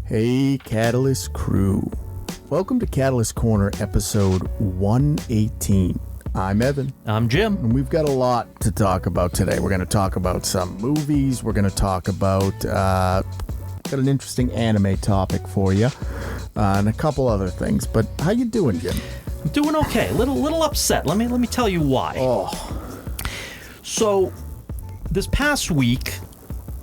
Hey, Catalyst crew. Welcome to Catalyst Corner, episode 118. I'm Evan. I'm Jim. And we've got a lot to talk about today. We're going to talk about some movies. We're going to talk about, got an interesting anime topic for you, and a couple other things. But how you doing, Jim? I'm doing okay. Little upset. Let me tell you why. Oh. So, this past week,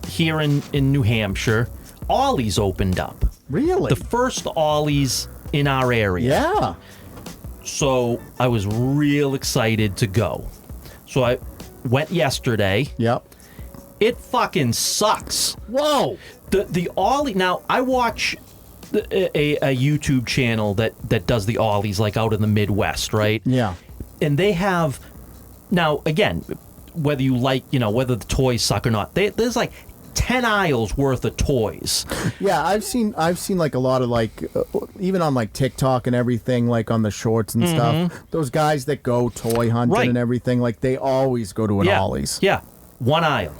here in New Hampshire, Ollie's opened up. Really? The first Ollie's in our area. Yeah. So I was real excited to go. So I went yesterday. Yep. It fucking sucks. Whoa. The Ollie. Now I watch a YouTube channel that does the Ollies like out in the Midwest, right? Yeah. And they have now again, whether you like whether the toys suck or not, there's like 10 aisles worth of toys. Yeah, I've seen like a lot of like even on like TikTok and everything, like on the shorts and stuff. Those guys that go toy hunting and everything, like they always go to an Ollie's. Yeah, one aisle.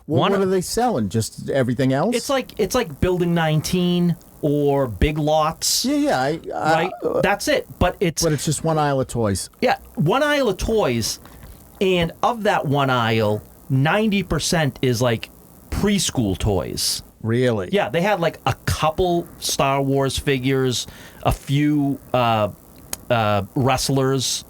What are they selling? Just everything else? It's like Building 19 or Big Lots. Yeah. Right, that's it. But it's just one aisle of toys. Yeah, one aisle of toys, and of that one aisle, 90% is like preschool toys. Really? Yeah, they had like a couple Star Wars figures, a few wrestlers,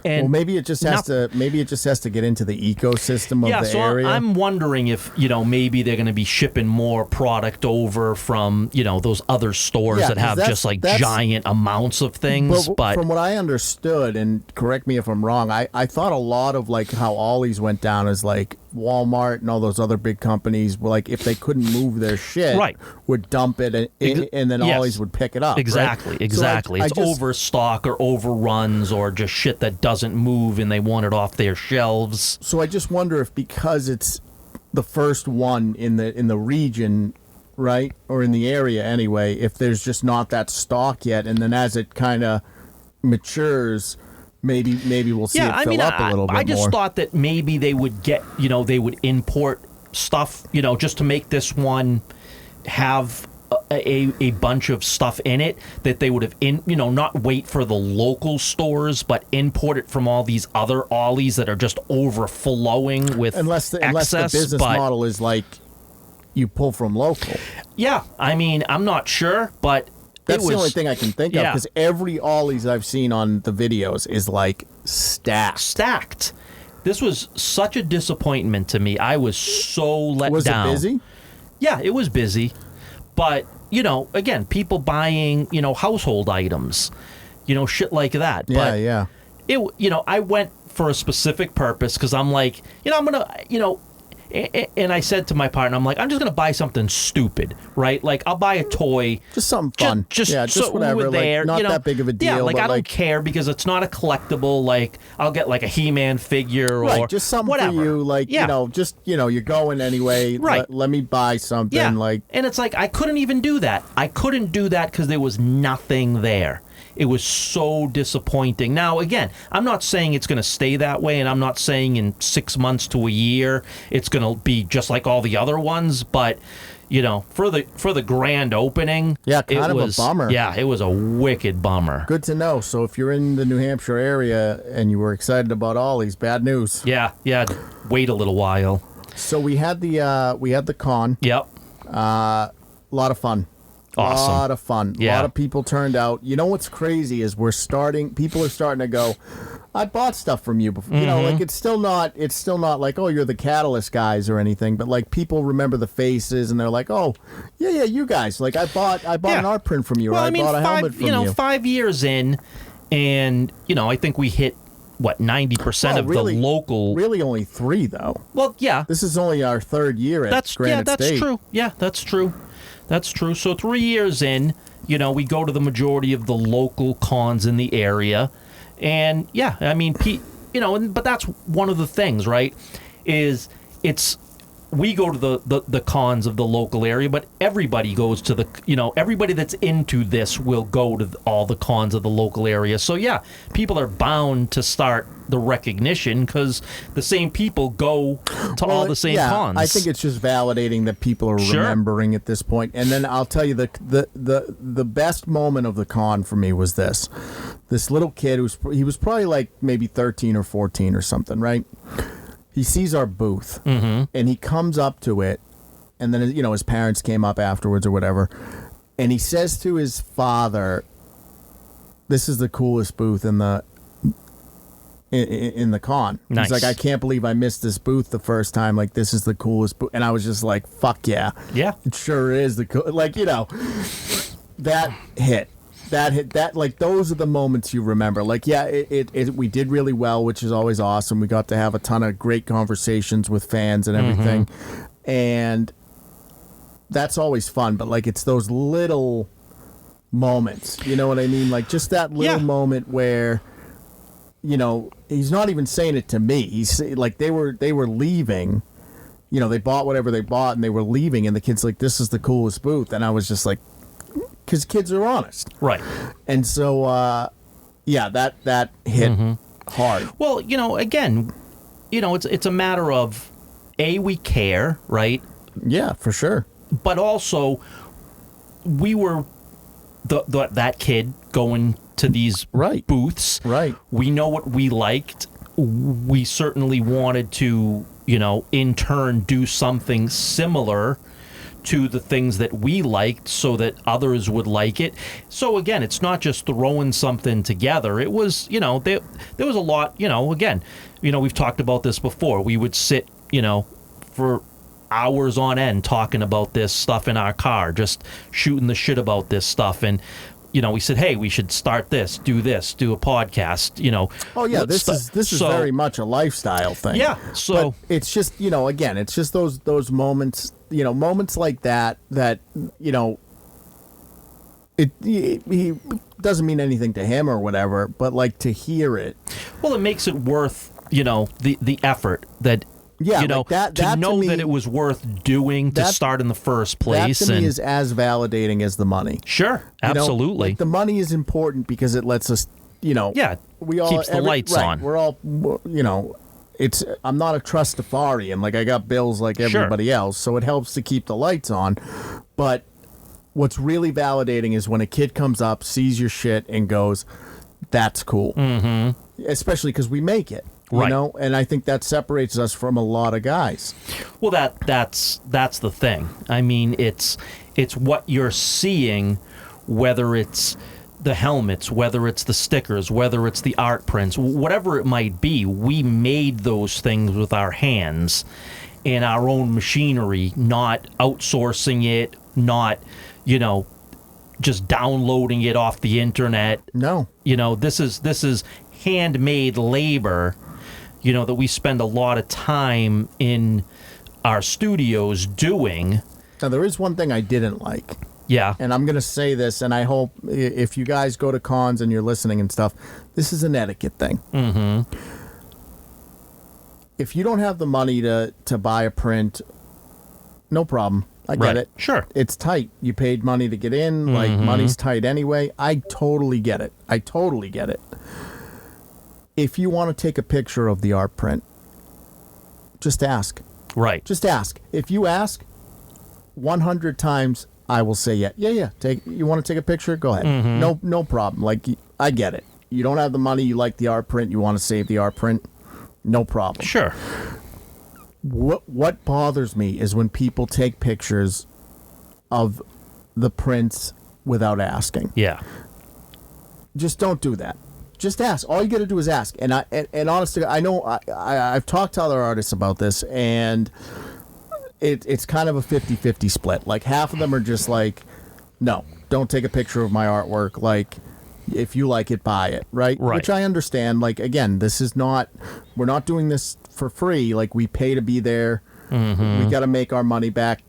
and well, maybe it just has to get into the ecosystem of the area. Yeah, so I'm wondering if maybe they're going to be shipping more product over from those other stores that have just like giant amounts of things. But from what I understood, and correct me if I'm wrong, I thought a lot of like how Ollie's went down is like Walmart and all those other big companies were like, if they couldn't move their shit, would dump it and then Ollie's would pick it up. Exactly. So it's overstock or overruns or just shit that doesn't move and they want it off their shelves. So I just wonder if because it's the first one in the region, right, or in the area anyway, if there's just not that stock yet, and then as it kind of matures, maybe we'll see it fill up a little bit more. I just thought that maybe they would get, they would import stuff, just to make this one have a bunch of stuff in it that they would have not wait for the local stores, but import it from all these other Ollies that are just overflowing with unless the business model is like you pull from local. Yeah, I'm not sure, but that's the only thing I can think of, because every Ollie's I've seen on the videos is like stacked. This was such a disappointment to me. I was so let down. Was it busy? Yeah, it was busy. But, again, people buying, household items, shit like that. Yeah, But, I went for a specific purpose because I'm like, I'm going to, and I said to my partner, I'm like, I'm just going to buy something stupid, right? Like, I'll buy a toy. Just something fun. Just so whatever. Like, there, not that big of a deal. Yeah, like, I don't care because it's not a collectible. Like, I'll get, like, a He-Man figure or just something whatever. For you. Like, you're going anyway. Right. Let me buy something. Yeah. Like, and it's like, I couldn't even do that. I couldn't do that because there was nothing there. It was so disappointing. Now, again, I'm not saying it's going to stay that way, and I'm not saying in 6 months to a year it's going to be just like all the other ones, but, for the grand opening, it was a bummer. Yeah, it was a wicked bummer. Good to know. So if you're in the New Hampshire area and you were excited about Ollie's, bad news. Yeah, wait a little while. So we had the con. Yep. A lot of fun. Awesome. A lot of fun. Yeah. A lot of people turned out. You know what's crazy is people are starting to go, I bought stuff from you before. Like it's still not like, oh, you're the Catalyst guys or anything, but like people remember the faces and they're like, oh, yeah, you guys. Like I bought an art print from you, or I bought a helmet from you. 5 years in, and I think we hit 90% of the local. Really, only 3 though. Well, yeah. This is only our 3rd year at Granite State. That's true. Yeah, that's true. That's true. So 3 years in, we go to the majority of the local cons in the area. And yeah, but that's one of the things, right? We go to the cons of the local area, but everybody goes to everybody that's into this will go to all the cons of the local area. So yeah, people are bound to start the recognition because the same people go to all the same cons. I think it's just validating that people are remembering at this point. And then I'll tell you the best moment of the con for me was this little kid he was probably like maybe 13 or 14 or something, right? He sees our booth and he comes up to it, and then his parents came up afterwards or whatever, and he says to his father, "This is the coolest booth in the con." Nice. He's like, "I can't believe I missed this booth the first time. Like, this is the coolest booth." And I was just like, "Fuck yeah, it sure is the cool." Like, that hit. That like those are the moments you remember. Like, we did really well, which is always awesome. We got to have a ton of great conversations with fans and everything, and that's always fun. But like, it's those little moments, you know what I mean? Like, just that little moment where, he's not even saying it to me. He's like, they were leaving. They bought whatever they bought and they were leaving, and the kid's like, "This is the coolest booth," and I was just like, because kids are honest, right? And so, that hit hard. Well, again, it's a matter of we care, right? Yeah, for sure. But also, we were that kid going to these booths. Right. We know what we liked. We certainly wanted to, in turn, do something similar to the things that we liked so that others would like it. So again, it's not just throwing something together. It was, there was a lot, again, we've talked about this before. We would sit, for hours on end talking about this stuff in our car, just shooting the shit about this stuff. And, we said, hey, we should start this, do a podcast, Oh yeah, this is very much a lifestyle thing. Yeah. So but it's just, again, it's just those moments, moments like that, he doesn't mean anything to him or whatever, but like to hear it. Well, it makes it worth, the effort that, like that to know to me, that it was worth doing to start in the first place. That to me is as validating as the money. Sure, absolutely. Like the money is important because it lets us, we all keeps the lights on. We're all, I'm not a trustafarian. Like, I got bills like everybody else, so it helps to keep the lights on. But what's really validating is when a kid comes up, sees your shit, and goes, "That's cool." Mm-hmm. Especially because we make it. Right. And I think that separates us from a lot of guys. Well, that's the thing. I mean, it's what you're seeing, whether it's the helmets, whether it's the stickers, whether it's the art prints, whatever it might be. We made those things with our hands and our own machinery, not outsourcing it, not, just downloading it off the internet. No. This is handmade labor, that we spend a lot of time in our studios doing. Now, there is one thing I didn't like. Yeah. And I'm going to say this, and I hope if you guys go to cons and you're listening and stuff, this is an etiquette thing. Mm-hmm. If you don't have the money to buy a print, no problem. I get it. Sure. It's tight. You paid money to get in. Like, money's tight anyway. I totally get it. If you want to take a picture of the art print, just ask. Right. Just ask. If you ask 100 times, I will say yeah. You want to take a picture? Go ahead. Mm-hmm. No problem. Like, I get it. You don't have the money. You like the art print. You want to save the art print. No problem. Sure. What bothers me is when people take pictures of the prints without asking. Yeah. Just don't do that. Just ask. All you got to do is ask. And honestly, I know I've talked to other artists about this, and it's kind of a 50-50 split. Like, half of them are just like, no, don't take a picture of my artwork. Like, if you like it, buy it, right? Which I understand. Like, again, we're not doing this for free. Like, we pay to be there. Mm-hmm. We got to make our money back.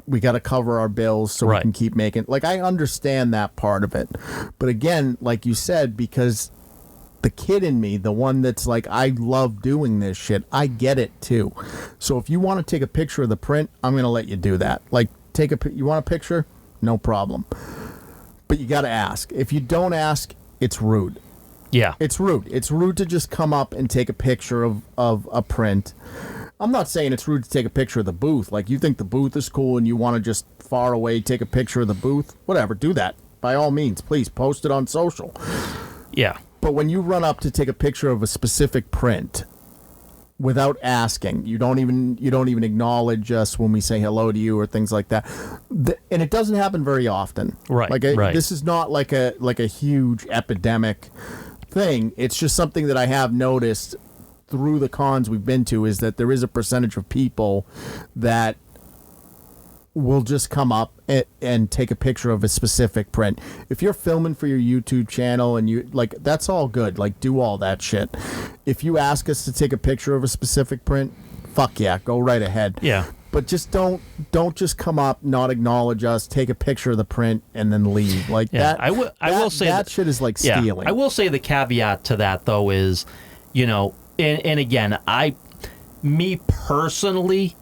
We got to cover our bills so we can keep making. Like, I understand that part of it. But again, like you said, because the kid in me, the one that's like, I love doing this shit, I get it too. So if you want to take a picture of the print, I'm going to let you do that. Like, you want a picture? No problem. But you got to ask. If you don't ask, it's rude. Yeah. It's rude. It's rude to just come up and take a picture of a print. I'm not saying it's rude to take a picture of the booth. Like, you think the booth is cool and you want to just far away take a picture of the booth, whatever, do that. By all means, please post it on social. Yeah. But when you run up to take a picture of a specific print without asking, you don't even acknowledge us when we say hello to you or things like that. And it doesn't happen very often. Right. Like this is not like a huge epidemic thing. It's just something that I have noticed through the cons we've been to, is that there is a percentage of people that will just come up and take a picture of a specific print. If you're filming for your YouTube channel and you like, that's all good. Like, do all that shit. If you ask us to take a picture of a specific print, fuck yeah, go right ahead. Yeah. But just don't just come up, not acknowledge us, take a picture of the print, and then leave. Like that. I will say that shit is like stealing. I will say the caveat to that though is, and again, me personally,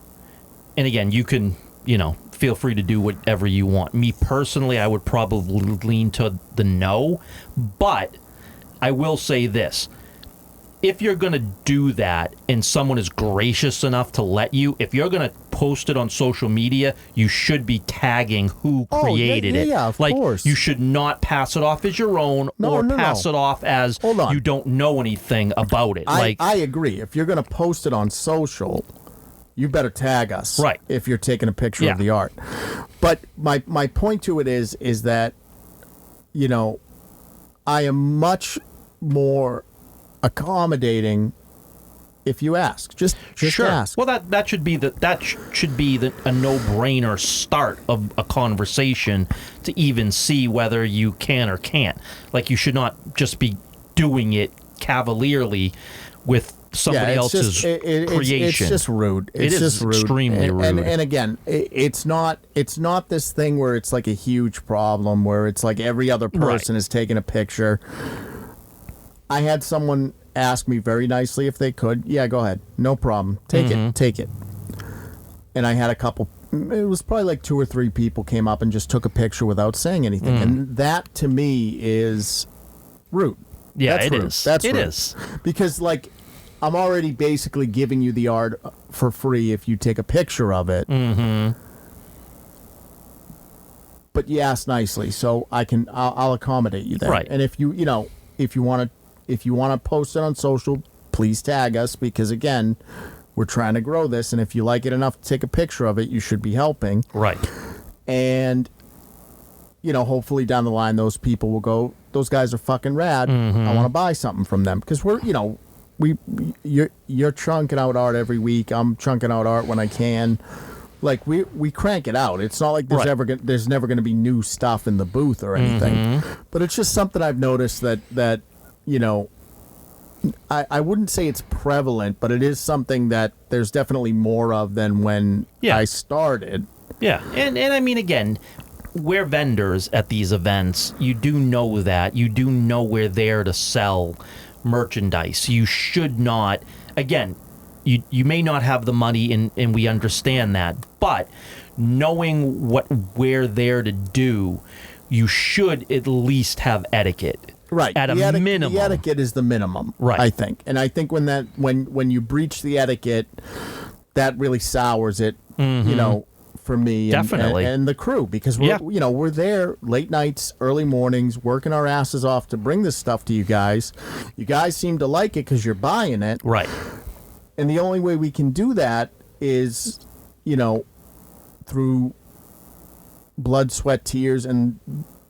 and again, you can, feel free to do whatever you want. Me personally, I would probably lean to the no, but I will say this. If you're going to do that and someone is gracious enough to let you, if you're going to post it on social media, you should be tagging who created it. Yeah, of course. You should not pass it off as your own pass it off as you don't know anything about it. I agree. If you're going to post it on social, you better tag us. Right. If you're taking a picture of the art. But my point to it is that, I am much more accommodating if you ask. Just sure. Ask. Well, that should be a no-brainer start of a conversation to even see whether you can or can't. Like, you should not just be doing it cavalierly with somebody else's creation. It's just rude. It's just rude. Extremely rude. And again, it's not this thing where it's like a huge problem where it's like every other person is taking a picture. I had someone ask me very nicely if they could. Yeah, go ahead. No problem. Take it. And I had a couple, it was probably like 2 or 3 people came up and just took a picture without saying anything. And that to me is rude. Yeah, That's it rude. is. That's it rude. is. Because, like, I'm already basically giving you the art for free if you take a picture of it. Mm-hmm. But you ask nicely, so I'll accommodate you there. Right. And if you want to post it on social, please tag us, because again, we're trying to grow this, and if you like it enough to take a picture of it, you should be helping. Right. And hopefully down the line those people will go, those guys are fucking rad. I want to buy something from them, because you're chunking out art every week. I'm chunking out art when I can. Like, we crank it out. It's not like there's never going to be new stuff in the booth or anything. But it's just something I've noticed that I wouldn't say it's prevalent, but it is something that there's definitely more of than when I started. Yeah, and I mean, again, we're vendors at these events. You do know that. You do know we're there to sell merchandise. You should not, again, you may not have the money, and we understand that, but knowing what we're there to do, you should at least have etiquette. Right. At a minimum. The etiquette is the minimum, right. I think. And I think when you breach the etiquette, that really sours it, for me Definitely. and the crew, because we're there late nights, early mornings, working our asses off to bring this stuff to you guys. You guys seem to like it because you're buying it. Right. And the only way we can do that is, through blood, sweat, tears, and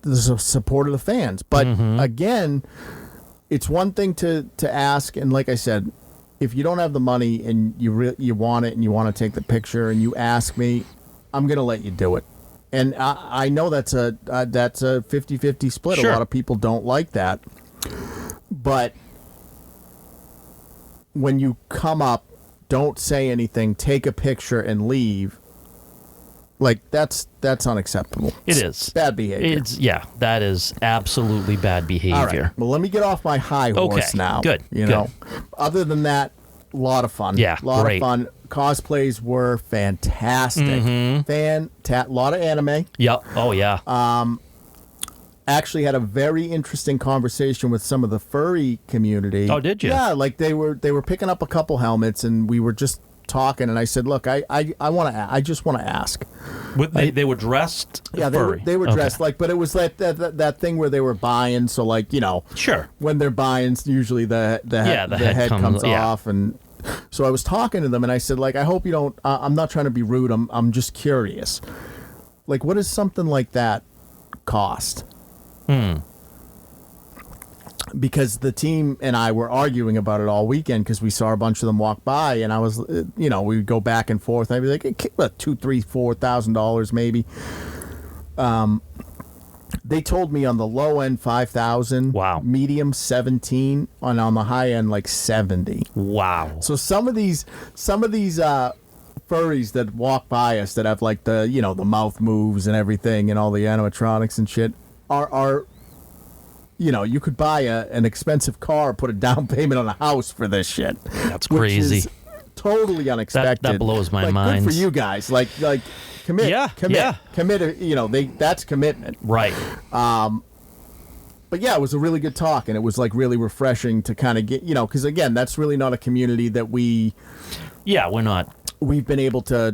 the support of the fans. But again, it's one thing to ask, and like I said, if you don't have the money and you want it and you want to take the picture and you ask me, I'm going to let you do it. And I know that's a 50-50 split. Sure. A lot of people don't like that. But when you come up, don't say anything, take a picture and leave. Like, that's unacceptable. It is. It's bad behavior. That is absolutely bad behavior. All right. Well, let me get off my high horse now. Good. Other than that, a lot of fun. Yeah, a lot great. of fun. Cosplays were fantastic. A lot of anime. Yep. Oh, yeah. actually had a very interesting conversation with some of the furry community. Oh, did you? Yeah, like they were picking up a couple helmets, and we were just talking, and I said, look, I just want to ask. They were dressed Yeah, furry. they were dressed like, but it was that thing where they were buying, so like, Sure. when they're buying, usually the head comes off, and so I was talking to them, and I said, like, I hope you don't, I'm not trying to be rude, I'm just curious. Like, what does something like that cost? Because the team and I were arguing about it all weekend because we saw a bunch of them walk by, and I was, we would go back and forth, and I'd be like, $2,000, $3,000, $4,000 maybe. They told me on the low end $5,000. Wow. Medium 17, and on the high end like 70. Wow. So some of these furries that walk by us that have like the the mouth moves and everything and all the animatronics and shit are you could buy an expensive car, put a down payment on a house for this shit. That's crazy. Which is totally unexpected. That blows my like, mind. Good for you guys. Like commit. Yeah, commit. yeah. Commit. That's commitment. Right. But yeah, it was a really good talk, and it was like really refreshing to kind of get because again, that's really not a community that we're not. We've been able to,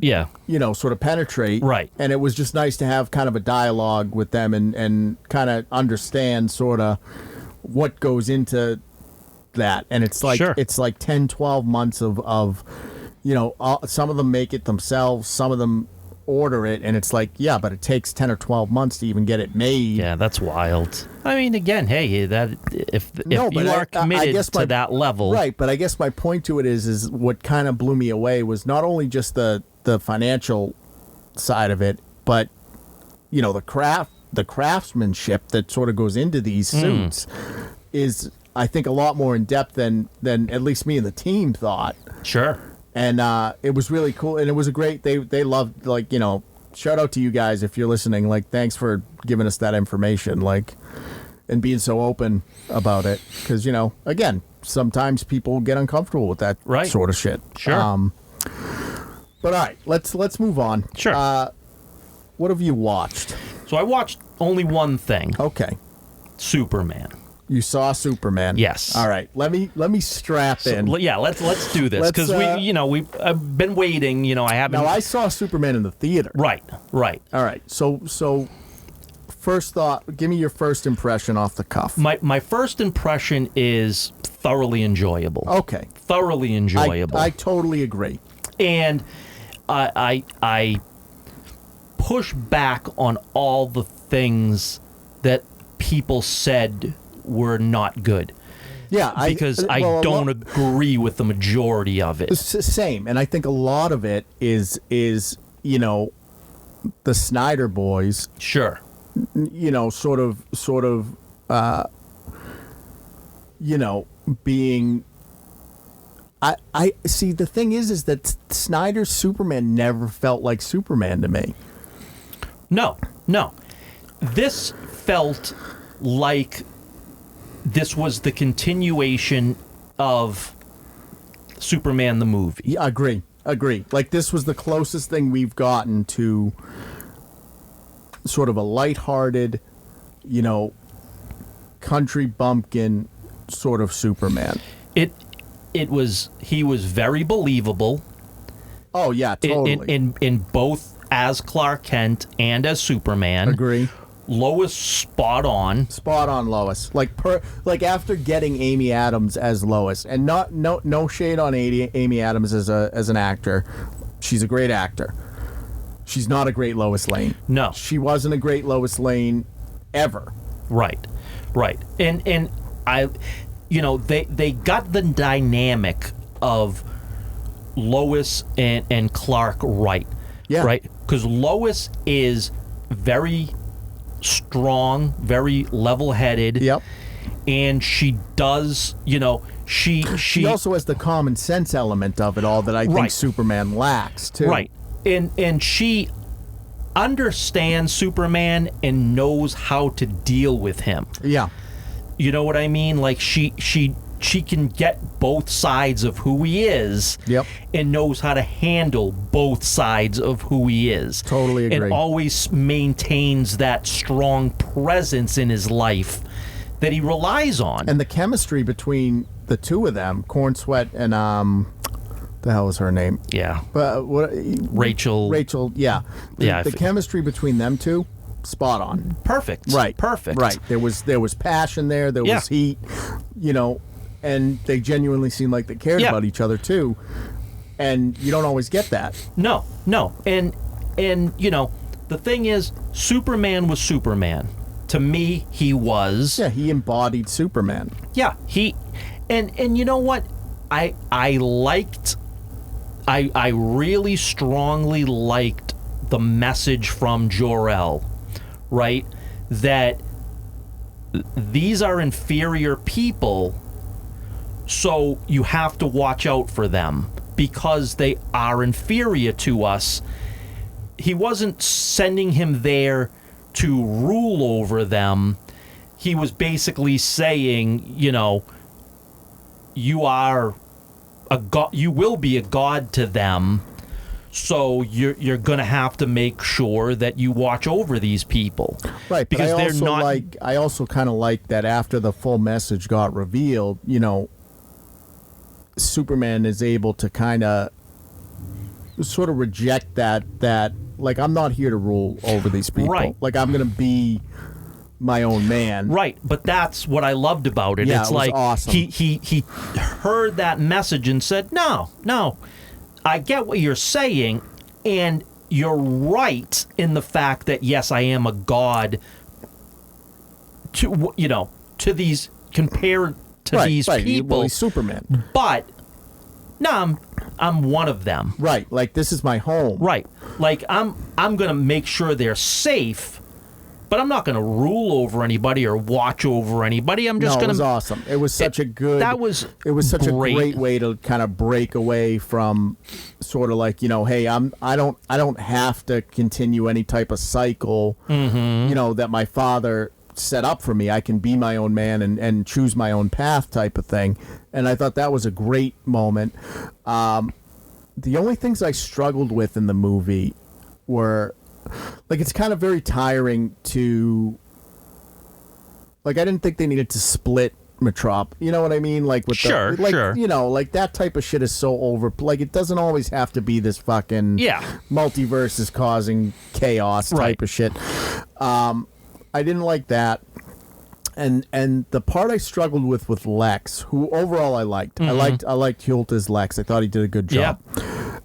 sort of penetrate. Right. And it was just nice to have kind of a dialogue with them and kind of understand sort of what goes into that. And it's like, it's like 10, 12 months of some of them make it themselves, some of them order it, and it's like, yeah, but it takes 10 or 12 months to even get it made. Yeah, that's wild. I mean, again, hey, that if you are committed to that level, right? But I guess my point to it is what kind of blew me away was not only just the financial side of it, but the craftsmanship that sort of goes into these suits is, I think, a lot more in depth than at least me and the team thought. Sure. And it was really cool, and it was a great. They loved, like, shout out to you guys if you're listening. Like, thanks for giving us that information, like, and being so open about it. Because again, sometimes people get uncomfortable with that sort of shit. Sure. But all right, let's move on. Sure. What have you watched? So I watched only one thing. Okay. Superman. You saw Superman. Yes. All right. Let me strap in. Yeah. Let's do this because we've been waiting. I haven't. Now I saw Superman in the theater. Right. All right. So first thought. Give me your first impression off the cuff. My first impression is thoroughly enjoyable. Okay. Thoroughly enjoyable. I totally agree. And I push back on all the things that people said were not good. Yeah, because I don't agree with the majority of it. Same, and I think a lot of it is the Snyder boys. Sure. Sort of being. I see. The thing is that Snyder's Superman never felt like Superman to me. No. This felt like this was the continuation of Superman the movie. Yeah, agree. Like, this was the closest thing we've gotten to sort of a lighthearted, country bumpkin sort of Superman. He was very believable. Oh yeah, totally. In both as Clark Kent and as Superman. Agree. Lois spot on Lois. Like after getting Amy Adams as Lois, and no shade on Amy Adams as an actor. She's a great actor. She's not a great Lois Lane. No. She wasn't a great Lois Lane ever. Right. And I they got the dynamic of Lois and Clark right. Yeah. Right? Because Lois is very strong, very level-headed. Yep. And she does, she also has the common sense element of it all that I think Superman lacks too. Right. And she understands Superman and knows how to deal with him. Yeah. You know what I mean? Like she she can get both sides of who he is, Yep. and knows how to handle both sides of who he is. Totally agree. And always maintains that strong presence in his life that he relies on. And the chemistry between the two of them, Corn Sweat and the hell is her name? Yeah. But what? Rachel. Yeah. Yeah, The chemistry between them two, spot on. Perfect. Right. Perfect. Right. There was passion there. There was heat. You know, and they genuinely seemed like they cared about each other too. And you don't always get that. No. And you know, the thing is, Superman was Superman. To me, he was. Yeah, he embodied Superman. Yeah, and you know what? I really strongly liked the message from Jor-El, right? That these are inferior people, so you have to watch out for them because they are inferior to us. He wasn't sending him there to rule over them. He was basically saying, you know, you are a god, you will be a god to them, so you're going to have to make sure that you watch over these people. Right, because but they're not. I also kind of like that after the full message got revealed, you know, Superman is able to kind of sort of reject that like, I'm not here to rule over these people. Right. Like, I'm going to be my own man. Right, but that's what I loved about it. Yeah, it's it was like awesome. he heard that message and said, "No, I get what you're saying, and you're right in the fact that yes, I am a god to to these compared to these people. Well, he's Superman. But no, I'm one of them. Right, like this is my home. Right, like I'm gonna make sure they're safe, but I'm not gonna rule over anybody or watch over anybody. I'm just It gonna. was awesome. It was such a good. It was such great. a great way to kind of break away from sort of like, you know, hey, I don't have to continue any type of cycle, you know, that my father set up for me. I can be my own man and choose my own path type of thing. And I thought that was a great moment. The only things I struggled with in the movie were, like, it's kind of very tiring to, like, I didn't think they needed to split Metrop. You know what I mean? Like, with Sure. you know, like, that type of shit is so over. Like, it doesn't always have to be this fucking multiverse is causing chaos type of shit. I didn't like that. And the part I struggled with Lex, who overall I liked. I liked Hult as Lex. I thought he did a good job.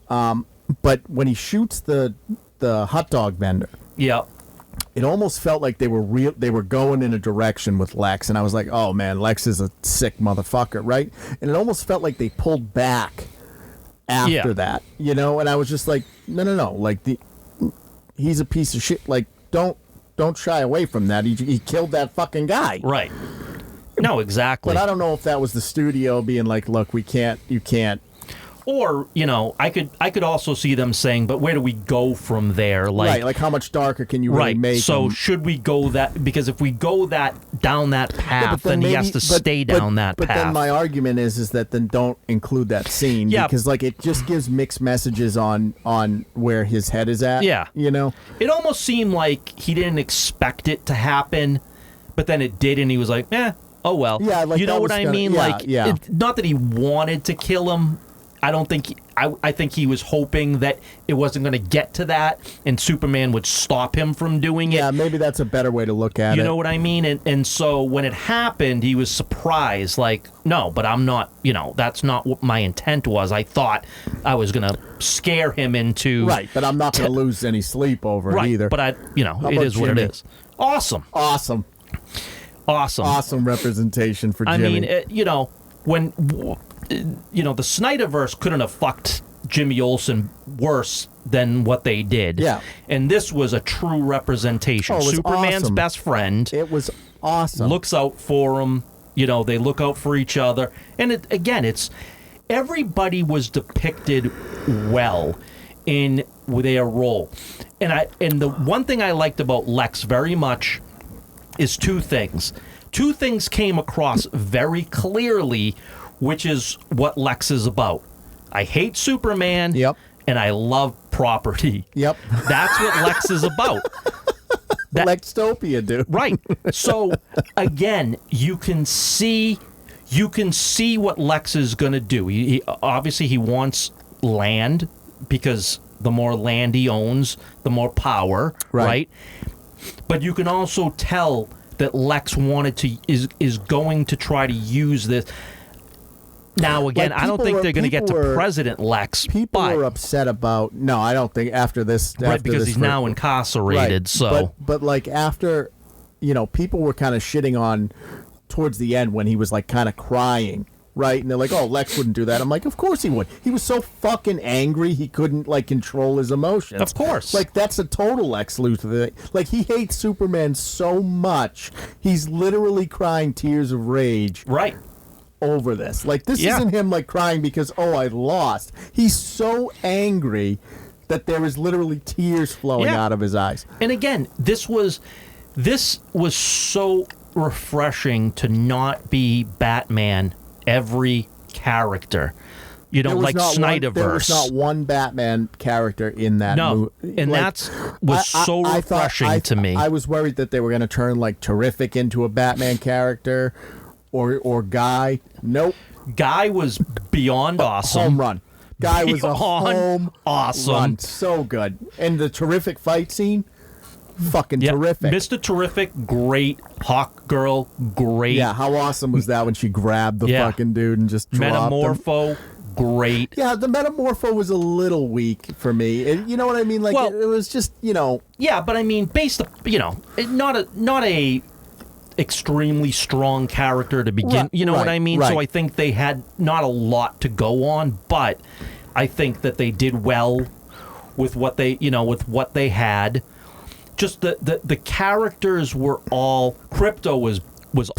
But when he shoots the hot dog vendor, it almost felt like they were going in a direction with Lex, and I was like, oh man, Lex is a sick motherfucker, right? And it almost felt like they pulled back after that, you know. And I was just like, no, like he's a piece of shit. Like, don't shy away from that. He killed that fucking guy. Right. No, exactly. But I don't know if that was the studio being like, look, you can't. Or, you know, I could also see them saying, but where do we go from there? Like how much darker can you really make so him? should we go that, because if we go down that path, then he has to stay down that path. But then my argument is that then don't include that scene, because like it just gives mixed messages on where his head is at. Yeah. You know? It almost seemed like he didn't expect it to happen, but then it did, and he was like, oh well. Yeah, like, you know what I mean? Not that he wanted to kill him. I don't think. I think he was hoping that it wasn't going to get to that, and Superman would stop him from doing it. Yeah, maybe that's a better way to look at it. You know what I mean? And so when it happened, he was surprised. Like, no, but I'm not. You know, that's not what my intent was. I thought I was going to scare him into. Right, but I'm not going to lose any sleep over it either. But it is what it is. Awesome. Awesome representation for Jimmy. I mean, you know, when. You know, the Snyderverse couldn't have fucked Jimmy Olsen worse than what they did. Yeah. And this was a true representation. Oh, it was Superman's awesome. best friend. It was awesome. Looks out for him. You know, they look out for each other. And it's everybody was depicted well in their role. And the one thing I liked about Lex very much is two things. two things came across very clearly, which is what Lex is about. I hate Superman. Yep. And I love property. Yep. That's what Lex is about. Lextopia, dude. Right. So again, you can see what Lex is going to do. He obviously he wants land, because the more land he owns, the more power, right? But you can also tell that Lex is going to try to use this. Now, again, I don't think they're going to get to President Lex. People are upset about... No, I don't think after this... Right, because he's now incarcerated, so... But like, after... people were kind of shitting on towards the end when he was, like, kind of crying, right? And they're like, oh, Lex wouldn't do that. I'm like, of course he would. He was so fucking angry he couldn't, like, control his emotions. Of course. Like, that's a total Lex Luthor thing. Like, he hates Superman so much, he's literally crying tears of rage. Right. Over this. Like, this isn't him, like, crying because, oh, I lost. He's so angry that there is literally tears flowing out of his eyes. And again, this was so refreshing to not be Batman every character. Like Snyderverse. There was not one Batman character in that movie. And that was so refreshing to me. I was worried that they were going to turn, like, Terrific into a Batman character. Or Guy. Nope. Guy was beyond awesome. Home run. Guy was a home awesome run. So good. And the Terrific fight scene, fucking terrific. Mr. Terrific, great. Hawk Girl, great. Yeah, how awesome was that when she grabbed the fucking dude and just dropped Metamorpho, him? Great. Yeah, the Metamorpho was a little weak for me. You know what I mean? Like, it was just, Yeah, but I mean, not a extremely strong character to begin. What I mean? Right. So I think they had not a lot to go on, but I think that they did well with what they had. Just the characters were all... Crypto was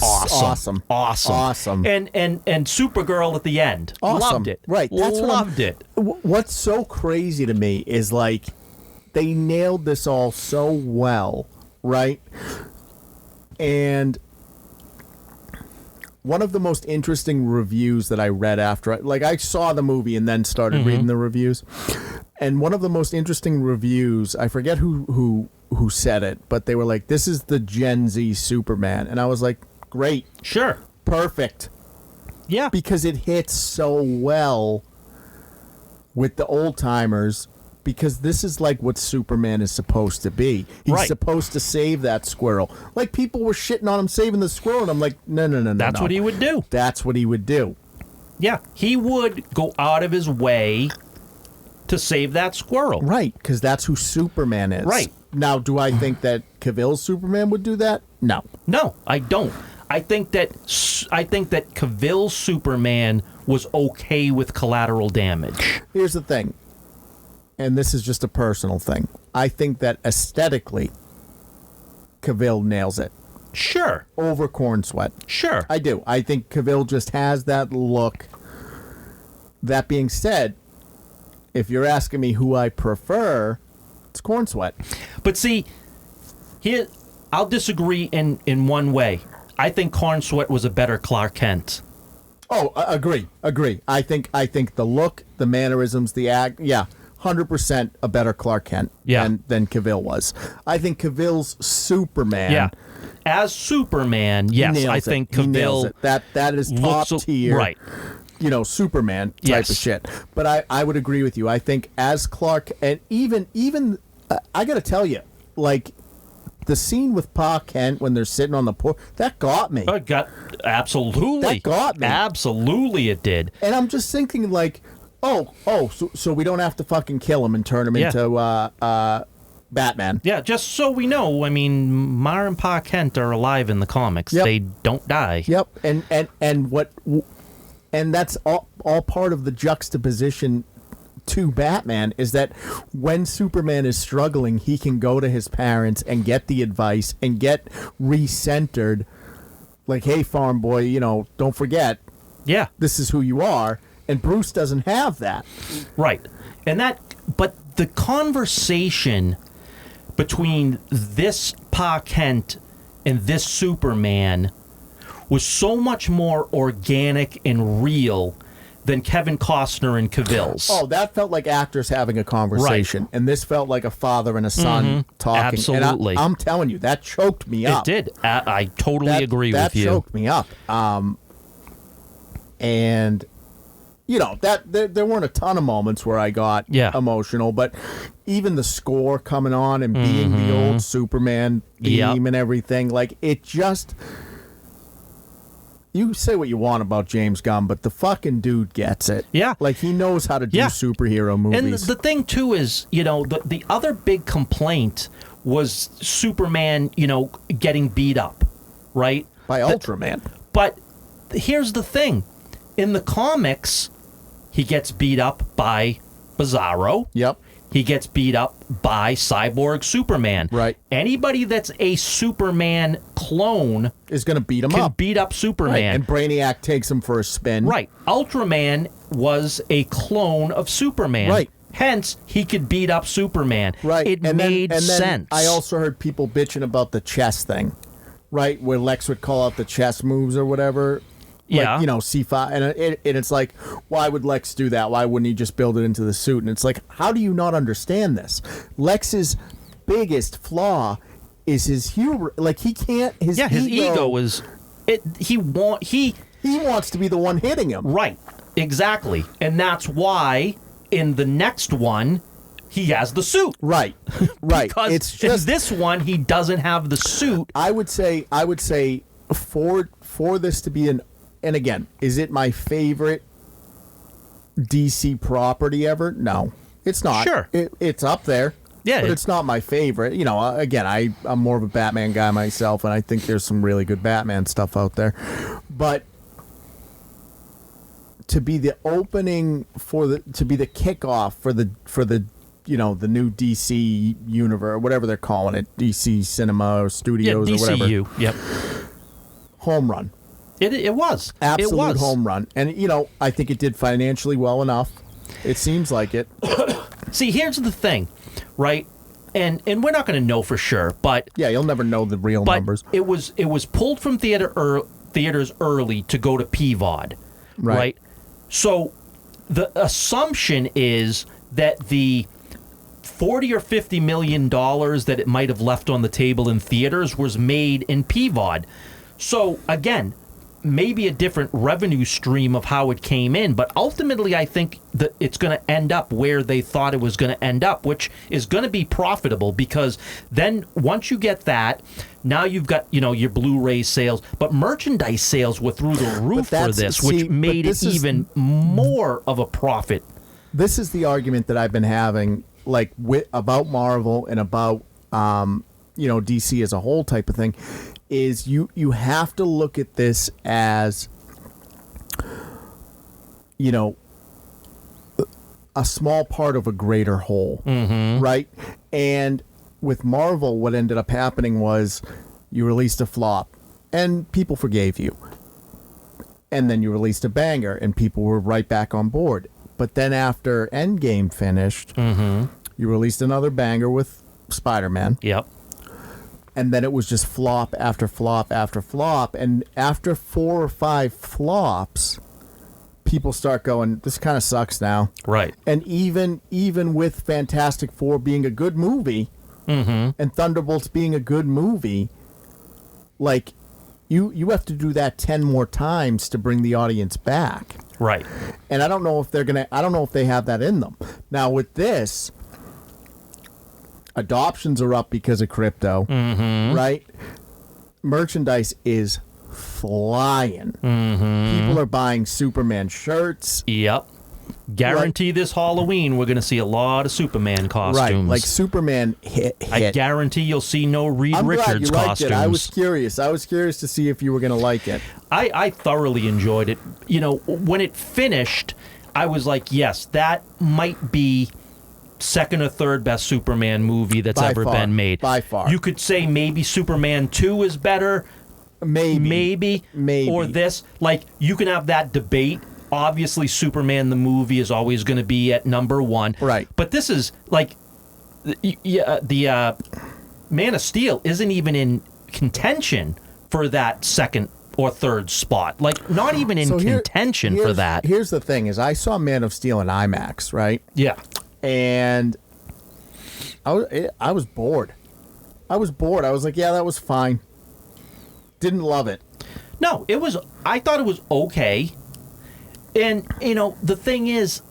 awesome. Awesome. And Supergirl at the end. Awesome. Loved it. Right. That's Loved it. What's so crazy to me is, like, they nailed this all so well, right? And one of the most interesting reviews that I read after, I saw the movie and then started reading the reviews. And one of the most interesting reviews, I forget who said it, but they were like, this is the Gen Z Superman. And I was like, great. Sure. Perfect. Yeah. Because it hits so well with the old timers. Because this is like what Superman is supposed to be. He's supposed to save that squirrel. Like, people were shitting on him saving the squirrel, and I'm like, no. That's what he would do. That's what he would do. Yeah, he would go out of his way to save that squirrel. Right, because that's who Superman is. Right. Now, do I think that Cavill's Superman would do that? No. No, I don't. I think that Cavill's Superman was okay with collateral damage. Here's the thing. And this is just a personal thing. I think that aesthetically, Cavill nails it. Sure. Over Corn Sweat. Sure. I do. I think Cavill just has that look. That being said, if you're asking me who I prefer, it's Corn Sweat. But see, here, I'll disagree in one way. I think Corn Sweat was a better Clark Kent. Oh, agree. I think the look, the mannerisms, the act, 100% a better Clark Kent than Cavill was. I think Cavill's Superman. Yeah. As Superman, yes, I think Cavill. He nails it. That is top tier. Right. Superman type of shit. But I would agree with you. I think as Clark, and even I got to tell you, like, the scene with Pa Kent when they're sitting on the porch, that got me. Absolutely. That got me. Absolutely it did. And I'm just thinking, like, so we don't have to fucking kill him and turn him into Batman. Yeah, just so we know, I mean, Mara and Pa Kent are alive in the comics. Yep. They don't die. Yep. And that's all part of the juxtaposition to Batman, is that when Superman is struggling, he can go to his parents and get the advice and get recentered. Like, hey, farm boy, don't forget. Yeah. This is who you are. And Bruce doesn't have that. Right. But the conversation between this Pa Kent and this Superman was so much more organic and real than Kevin Costner and Cavill's. Oh, that felt like actors having a conversation. Right. And this felt like a father and a son talking. Absolutely. And I'm telling you, that choked me up. It did. I totally agree with you. That choked me up. And, you know, that there weren't a ton of moments where I got emotional, but even the score coming on and being the old Superman theme and everything, like, it just... You say what you want about James Gunn, but the fucking dude gets it. Yeah. Like, he knows how to do superhero movies. And the thing, too, is, you know, the other big complaint was Superman, you know, getting beat up, right? By Ultraman. But here's the thing. In the comics, he gets beat up by Bizarro. Yep. He gets beat up by Cyborg Superman. Right. Anybody that's a Superman clone is going to beat him can up. beat up Superman. Right. And Brainiac takes him for a spin. Right. Ultraman was a clone of Superman. Right. Hence, he could beat up Superman. Right. It made sense. I also heard people bitching about the chess thing, right? Where Lex would call out the chess moves or whatever. Like, you know, C5. And it's like, why would Lex do that? Why wouldn't he just build it into the suit? And it's like, how do you not understand this? Lex's biggest flaw is his humor. Like, he can't... His ego is... He wants to be the one hitting him. Right. Exactly. And that's why in the next one, he has the suit. Right. Right. Because it's just, in this one, he doesn't have the suit. I would say for this to be an... And again, is it my favorite DC property ever? No, it's not. Sure. It's up there. Yeah. But it's not my favorite. You know, again, I'm more of a Batman guy myself, and I think there's some really good Batman stuff out there. But to be the opening to be the kickoff for the you know, the new DC universe, whatever they're calling it, DC Cinema or Studios or whatever. DCU. Yep. Home run. It was. Absolute it was. home run. And, you know, I think it did financially well enough. It seems like it. See, here's the thing, right? And we're not going to know for sure, but... Yeah, you'll never know the real numbers. It was pulled from theaters early to go to PVOD, right? So the assumption is that the $40 or $50 million that it might have left on the table in theaters was made in PVOD. So, again... maybe a different revenue stream of how it came in, but ultimately I think that it's going to end up where they thought it was going to end up, which is going to be profitable, because then once you get that, now you've got, you know, your Blu-ray sales, but merchandise sales were through the roof for this, which made it even more of a profit. This is the argument that I've been having, like, about Marvel and about, you know, DC as a whole type of thing. Is you have to look at this as, you know, a small part of a greater whole, right? And with Marvel, what ended up happening was you released a flop, and people forgave you. And then you released a banger, and people were right back on board. But then after Endgame finished, you released another banger with Spider-Man. Yep. And then it was just flop after flop after flop. And after 4 or 5 flops, people start going, this kind of sucks now. Right. And even with Fantastic Four being a good movie, and Thunderbolts being a good movie, like, you have to do that 10 more times to bring the audience back. Right. And I don't know if they have that in them. Now with this, adoptions are up because of crypto, right? Merchandise is flying. People are buying Superman shirts. Yep. Guarantee this Halloween we're going to see a lot of Superman costumes. Right, like Superman hit. I guarantee you'll see no Reed I'm Richards glad you costumes. liked it. I was curious to see if you were going to like it. I thoroughly enjoyed it. You know, when it finished, I was like, yes, that might be second or third best Superman movie that's ever been made. By far. You could say maybe Superman 2 is better. Maybe. Or this. Like, you can have that debate. Obviously, Superman the movie is always going to be at number 1. Right. But this is, like, the Man of Steel isn't even in contention for that second or third spot. Like, not even in So contention for that. Here's the thing: is I saw Man of Steel in IMAX, right? Yeah. And I was bored. I was bored. I was like, yeah, that was fine. Didn't love it. No, I thought it was okay. And, the thing is,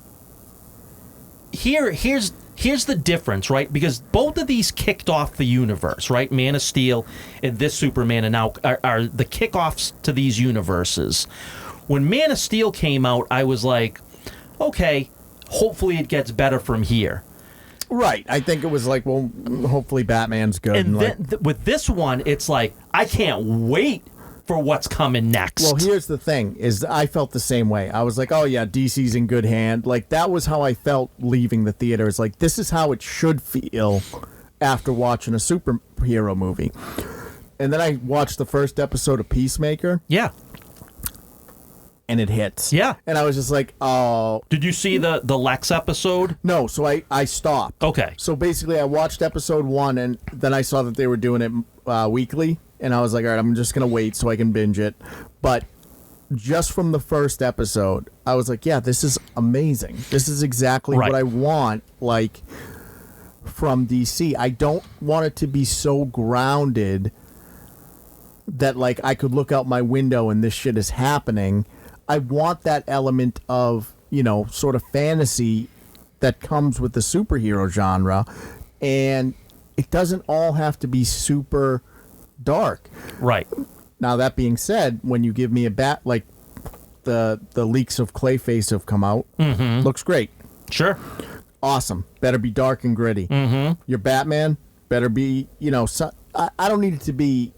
here's the difference, right? Because both of these kicked off the universe, right? Man of Steel and this Superman are now are the kickoffs to these universes. When Man of Steel came out, I was like, okay, hopefully it gets better from here. Right. I think it was like, well, hopefully Batman's good. And then with this one, it's like, I can't wait for what's coming next. Well, here's the thing, is I felt the same way. I was like, oh yeah, DC's in good hand. Like, that was how I felt leaving the theater. It's like, this is how it should feel after watching a superhero movie. And then I watched the first episode of Peacemaker. Yeah. And it hits. Yeah. And I was just like, oh. Did you see the Lex episode? No, so I stopped. Okay. So basically I watched episode 1, and then I saw that they were doing it weekly. And I was like, all right, I'm just going to wait so I can binge it. But just from the first episode, I was like, yeah, this is amazing. This is exactly what I want, like, from DC. I don't want it to be so grounded that, like, I could look out my window and this shit is happening. I want that element of, sort of fantasy that comes with the superhero genre. And it doesn't all have to be super dark. Right. Now, that being said, when you give me a bat, like the leaks of Clayface have come out, looks great. Sure. Awesome. Better be dark and gritty. Your Batman better be, I don't need it to be,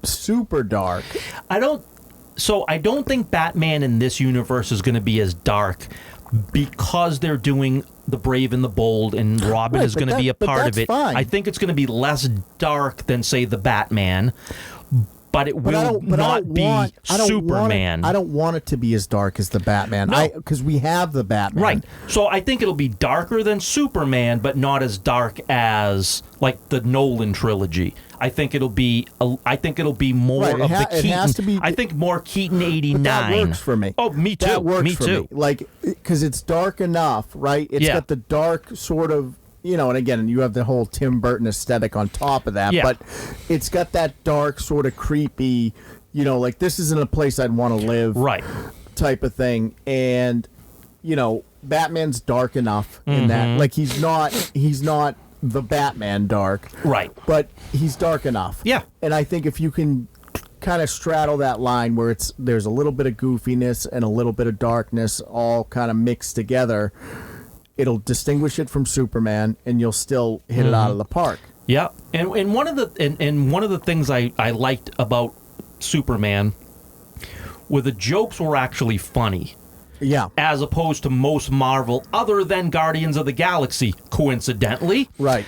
super dark. I don't think Batman in this universe is going to be as dark because they're doing The Brave and the Bold, and Robin is going to be a part of it. Fine. I think it's going to be less dark than, say, the Batman, but it will not be Superman. I don't want it to be as dark as the Batman. Because we have the Batman. Right. So I think it'll be darker than Superman, but not as dark as, like, the Nolan trilogy. I think it'll be more of the Keaton. It has to be, I think more Keaton 89. But that works for me. Oh, me too. That works me for too. me. Like, because it's dark enough, right? It's got the dark sort of, and again, you have the whole Tim Burton aesthetic on top of that. Yeah. But it's got that dark sort of creepy, like, this isn't a place I'd want to live. Right. Type of thing. And, Batman's dark enough in that. Like, he's not the Batman dark. Right. But he's dark enough. Yeah. And I think if you can kind of straddle that line where there's a little bit of goofiness and a little bit of darkness all kind of mixed together, it'll distinguish it from Superman, and you'll still hit it out of the park. Yeah. And one of the things I liked about Superman were the jokes were actually funny. Yeah. As opposed to most Marvel, other than Guardians of the Galaxy, coincidentally. Right.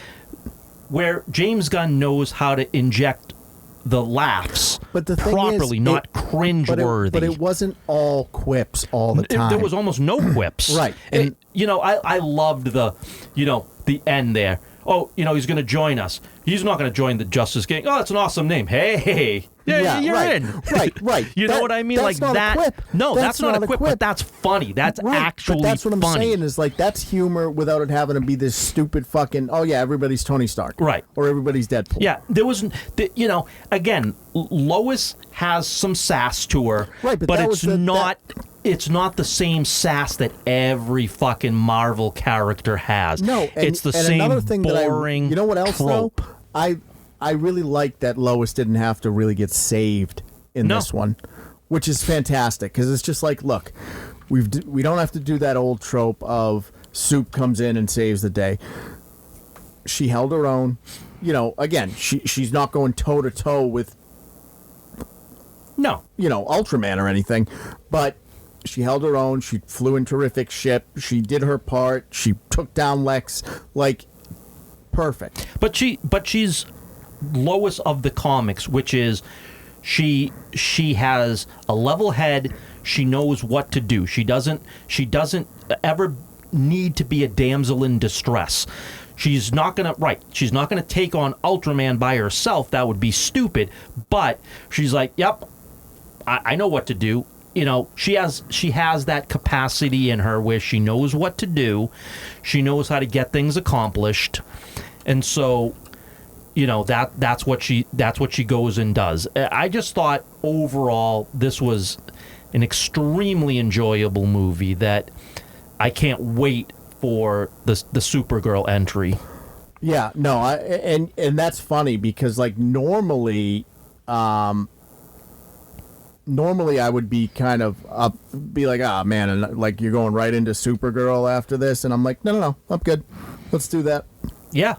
Where James Gunn knows how to inject the laughs properly, not cringe-worthy. But it wasn't all quips all the time. There was almost no quips. Right. And I loved the end there. Oh, he's going to join us. He's not going to join the Justice Gang. Oh, that's an awesome name. Hey. Yeah, you're right, in. Right. You know what I mean? That's like not that. A quip. No, that's not a quip, but that's funny. That's actually but that's what I'm funny. saying is, like, that's humor without it having to be this stupid fucking, oh yeah, everybody's Tony Stark. Right. Or everybody's Deadpool. Yeah, there was, again, Lois has some sass to her. Right, but it's not the same sass that every fucking Marvel character has. No, it's the same another thing boring you know what else, trope. though? I really like that Lois didn't have to really get saved in this one, which is fantastic, because it's just like, look, we don't have to do that old trope of Soup comes in and saves the day. She held her own. Again, she's not going toe-to-toe with Ultraman or anything, but she held her own. She flew in terrific ship. She did her part. She took down Lex. Like, perfect. But she's Lois of the comics, which is she has a level head. She knows what to do. She doesn't ever need to be a damsel in distress. She's not gonna take on Ultraman by herself. That would be stupid. But she's like, yep, I know what to do. She has that capacity in her where she knows what to do. She knows how to get things accomplished. And so, that's what she goes and does. I just thought overall this was an extremely enjoyable movie that I can't wait for the Supergirl entry. Yeah, no, and that's funny because like normally I would be kind of be like, man, and like you're going right into Supergirl after this, and I'm like, no, I'm good. Let's do that. Yeah.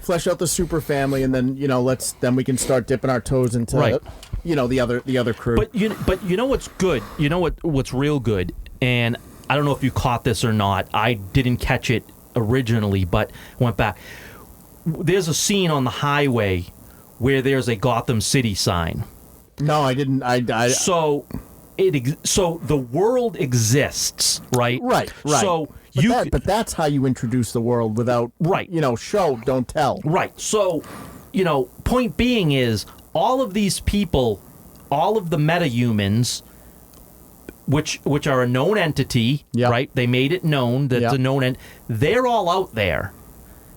Flesh out the super family, and then then we can start dipping our toes into the other crew. But you know what's good? You know what's real good, and I don't know if you caught this or not. I didn't catch it originally, but went back. There's a scene on the highway where there's a Gotham City sign. No, I didn't. So the world exists, right? Right. So but that's how you introduce the world without show, don't tell. Right. So, point being is all of these people, all of the metahumans, which are a known entity, right? They made it known that it's a known entity. They're all out there.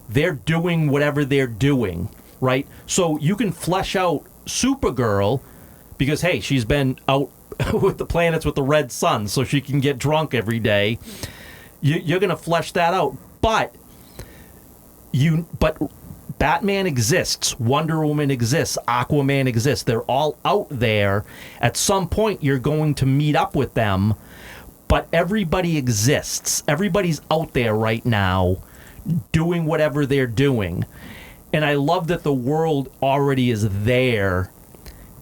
They're doing whatever they're doing, right? So you can flesh out Supergirl because, hey, she's been out with the planets with the red sun, so she can get drunk every day. You're going to flesh that out. But Batman exists. Wonder Woman exists. Aquaman exists. They're all out there. At some point, you're going to meet up with them. But everybody exists. Everybody's out there right now doing whatever they're doing. And I love that the world already is there.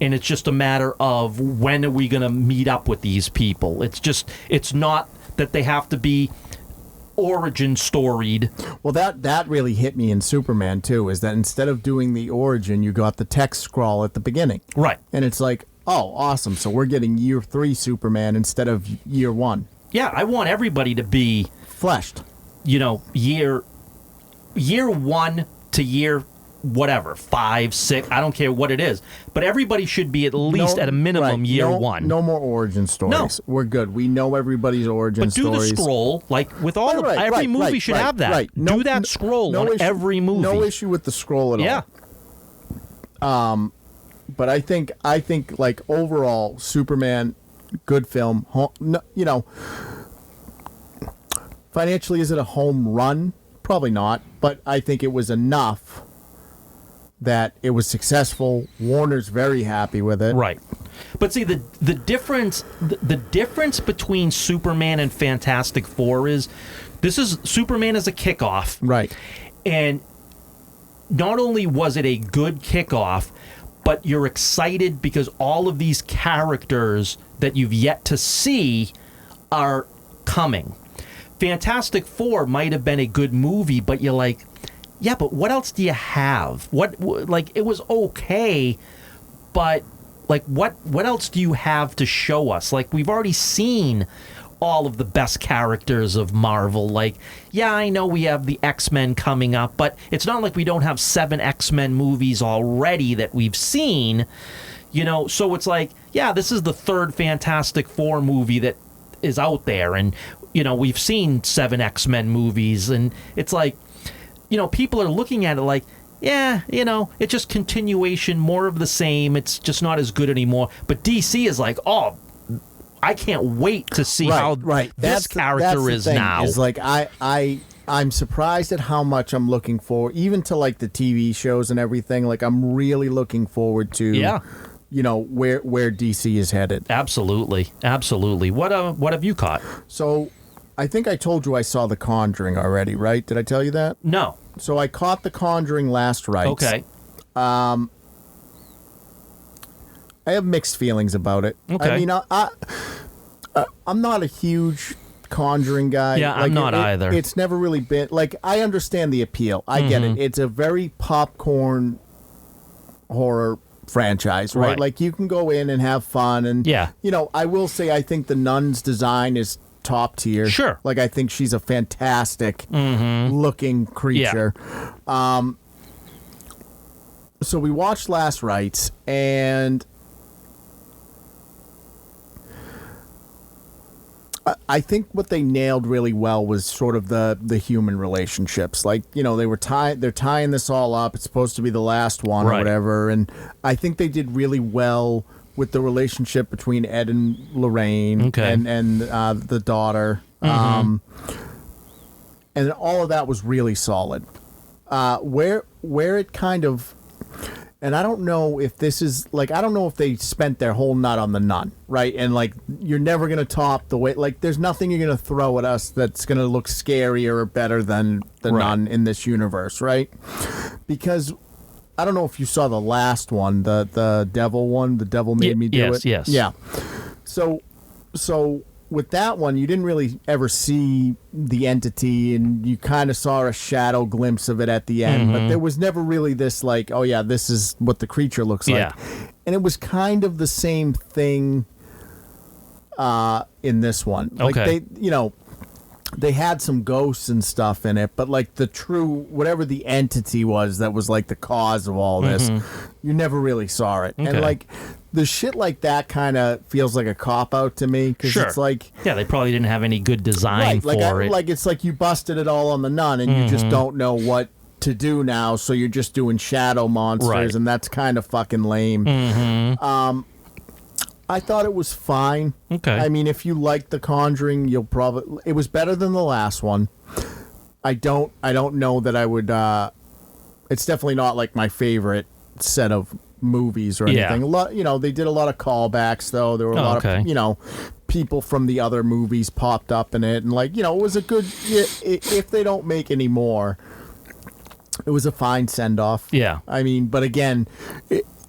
And it's just a matter of when are we going to meet up with these people. It's not that they have to be origin storied. Well, that really hit me in Superman too, is that instead of doing the origin, you got the text scroll at the beginning. Right. And it's like, oh, awesome. So we're getting year 3 Superman instead of year 1. Yeah, I want everybody to be fleshed. Year 1 to year whatever, 5, 6, I don't care what it is. But everybody should be at least at a minimum year 1. No more origin stories. No. We're good. We know everybody's origin stories. But do the scroll, like with all every movie should have that. Right. Do that scroll on every movie. No issue with the scroll at all. But I think like overall Superman, good film. Financially, is it a home run? Probably not. But I think it was enough that it was successful. Warner's very happy with it. Right. But see, the difference between Superman and Fantastic Four is Superman is a kickoff. Right. And not only was it a good kickoff, but you're excited because all of these characters that you've yet to see are coming. Fantastic Four might have been a good movie, but you're like, yeah, but what else do you have? It was okay, but what else do you have to show us? Like, we've already seen all of the best characters of Marvel. Like, yeah, I know we have the X-Men coming up, but it's not like we don't have 7 X-Men movies already that we've seen. So it's like, yeah, this is the 3rd Fantastic Four movie that is out there, and we've seen 7 X-Men movies, and it's like, people are looking at it like, yeah, it's just continuation, more of the same. It's just not as good anymore. But DC is like, oh, I can't wait to see how this character is now. Is like I'm surprised at how much I'm looking for, even to like the TV shows and everything. Like I'm really looking forward to, where DC is headed. Absolutely. What have you caught? So, I think I told you I saw The Conjuring already, right? Did I tell you that? No. So I caught The Conjuring last rites. Okay. I have mixed feelings about it. Okay. I mean, I'm not a huge Conjuring guy. Yeah, I'm not either. It's never really been like I understand the appeal. I get it. It's a very popcorn horror franchise, right? Like you can go in and have fun, and I will say I think the nun's design is top tier. Sure. Like I think she's a fantastic looking creature. Yeah. So we watched Last Rites, and I think what they nailed really well was sort of the human relationships. Like, they're tying this all up. It's supposed to be the last one or whatever. And I think they did really well with the relationship between Ed and Lorraine and the daughter. And all of that was really solid. Where it kind of, and I don't know if this is like, I don't know if they spent their whole nut on the nun, right? And like, you're never gonna top the way, like, there's nothing you're gonna throw at us that's gonna look scarier or better than the nun in this universe, right? Because I don't know if you saw the last one, the devil one, the devil made me do it. Yes. Yeah. So with that one, you didn't really ever see the entity, and you kind of saw a shadow glimpse of it at the end, but there was never really this like, oh yeah, this is what the creature looks like. And it was kind of the same thing in this one. Like they had some ghosts and stuff in it, but like the true, whatever the entity was that was like the cause of all this, you never really saw it. And like the shit like that kind of feels like a cop-out to me, because it's like... Yeah, they probably didn't have any good design for it. Like, it's like you busted it all on the nun, and you just don't know what to do now, so you're just doing shadow monsters, and that's kind of fucking lame. I thought it was fine. I mean, if you like The Conjuring, you'll probably... It was better than the last one. I don't know that I would... It's definitely not like my favorite set of movies or anything. A lot, they did a lot of callbacks, though. There were a lot of, people from the other movies popped up in it, and like, it was a good. If they don't make any more, it was a fine send off. Yeah, I mean, but again,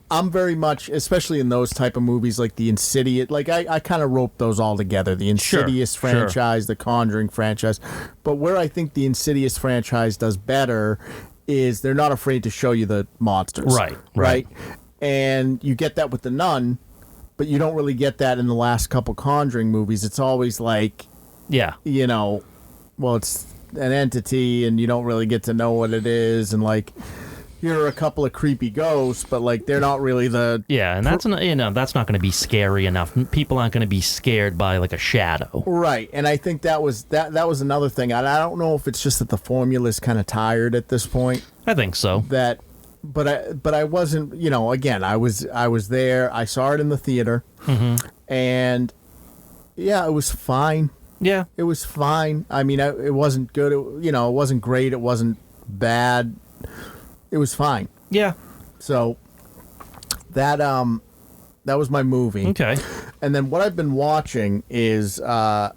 I'm very much, especially in those type of movies like the Insidious. Like I kind of rope those all together. The Insidious franchise, the Conjuring franchise, but where I think the Insidious franchise does better is they're not afraid to show you the monsters. Right. And you get that with the nun, but you don't really get that in the last couple Conjuring movies. It's always like, well, it's an entity, and you don't really get to know what it is, and like, here are a couple of creepy ghosts, but like, they're not really the... Yeah, and that's that's not going to be scary enough. People aren't going to be scared by like a shadow. Right, and I think that was another thing. I don't know if it's just that the formula's kind of tired at this point. I think so. But I wasn't, again, I was there. I saw it in the theater, and yeah, it was fine. Yeah, it was fine. I mean, it wasn't good. It wasn't great. It wasn't bad. It was fine. Yeah. So that was my movie. Okay. And then what I've been watching is so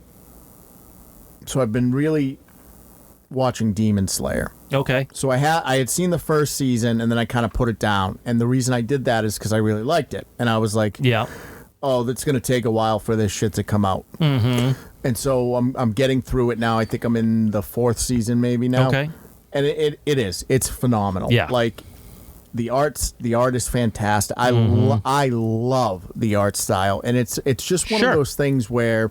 I've been really watching Demon Slayer. Okay. So I had seen the first season, and then I kind of put it down. And the reason I did that is because I really liked it. And I was like, oh, that's going to take a while for this shit to come out. And so I'm getting through it now. I think I'm in the 4th season maybe now. Okay. And it's phenomenal. Yeah. Like the art is fantastic. I love the art style, and it's just one of those things where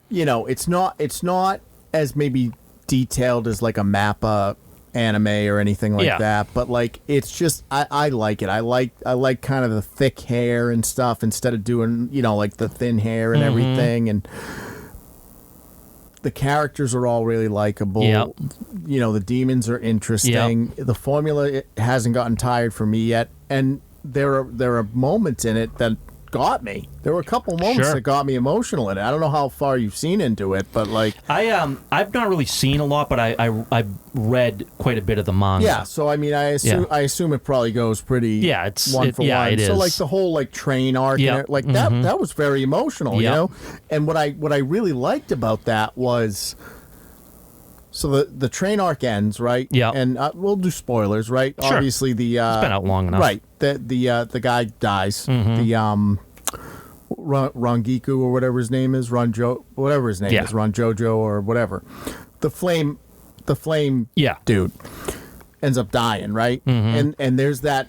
it's not as maybe detailed as like a Mappa anime or anything like that, but like it's just I like it. I like kind of the thick hair and stuff instead of doing like the thin hair and everything, and the characters are all really likable. The demons are interesting. The formula hasn't gotten tired for me yet, and there are moments in it that got me. There were a couple moments that got me emotional in it. I don't know how far you've seen into it, but like I've not really seen a lot, but I've read quite a bit of the manga. Yeah, so I mean, I assume it probably goes pretty one for one. It is. So like the whole like train arc, like that was very emotional, And what I really liked about that was, so the train arc ends, right? Yeah. And we'll do spoilers, right? Sure. Obviously it's been out long enough. Right. The guy dies. The Rangiku or whatever his name is, whatever his name is, Jojo or whatever. The flame dude ends up dying, right? And there's that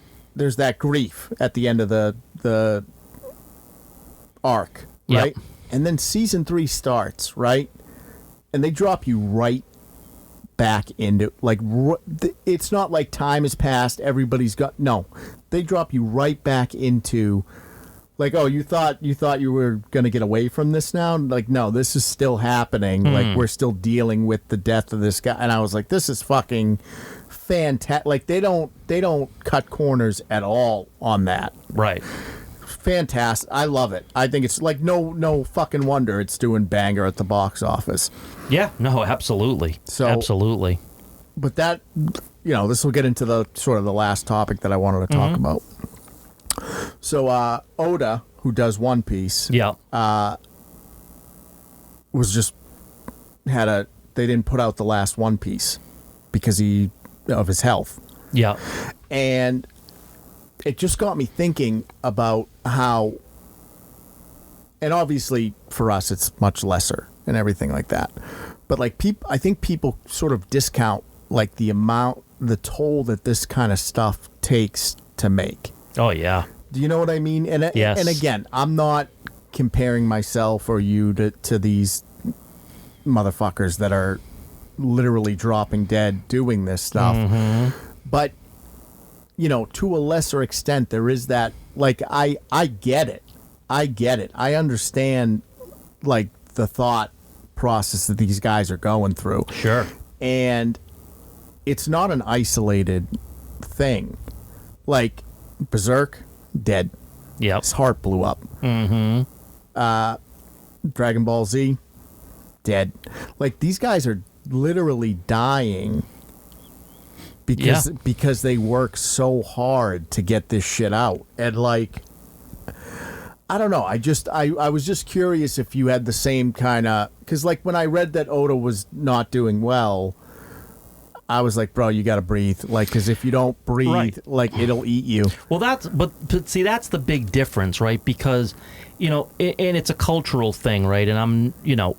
grief at the end of the arc, right? And then season 3 starts, right? And they drop you right back into, like, it's not like time has passed, everybody's got, no, they drop you right back into Like, oh, you thought you were gonna get away from this now? Like, no, this is still happening. Like, we're still dealing with the death of this guy. And I was like, this is fucking fantastic. Like, they don't cut corners at all on that. Right. Fantastic. I love it. I think it's like no fucking wonder it's doing banger at the box office. Yeah. No. Absolutely. So absolutely. But that, this will get into the sort of the last topic that I wanted to talk about. So Oda, who does One Piece, Yeah. was just they didn't put out the last One Piece because of his health. Yeah. And it just got me thinking about how, and obviously for us it's much lesser and everything like that, but like I think people sort of discount like the toll that this kind of stuff takes to make. Oh yeah. Do you know what I mean? And yes. And again, I'm not comparing myself or you to these motherfuckers that are literally dropping dead doing this stuff. But to a lesser extent, there is that, like, I get it. I understand, like, the thought process that these guys are going through. Sure. And it's not an isolated thing. Like, Berserk, dead. Yep. His heart blew up. Dragon Ball Z, dead. Like, these guys are literally dying because they work so hard to get this shit out. And like, I don't know. I was just curious if you had the same kind of, because like when I read that Oda was not doing well, I was like, bro, you got to breathe. Like, because if you don't breathe, right, like it'll eat you. Well, but see, that's the big difference, right? Because, and it's a cultural thing, right? And I'm,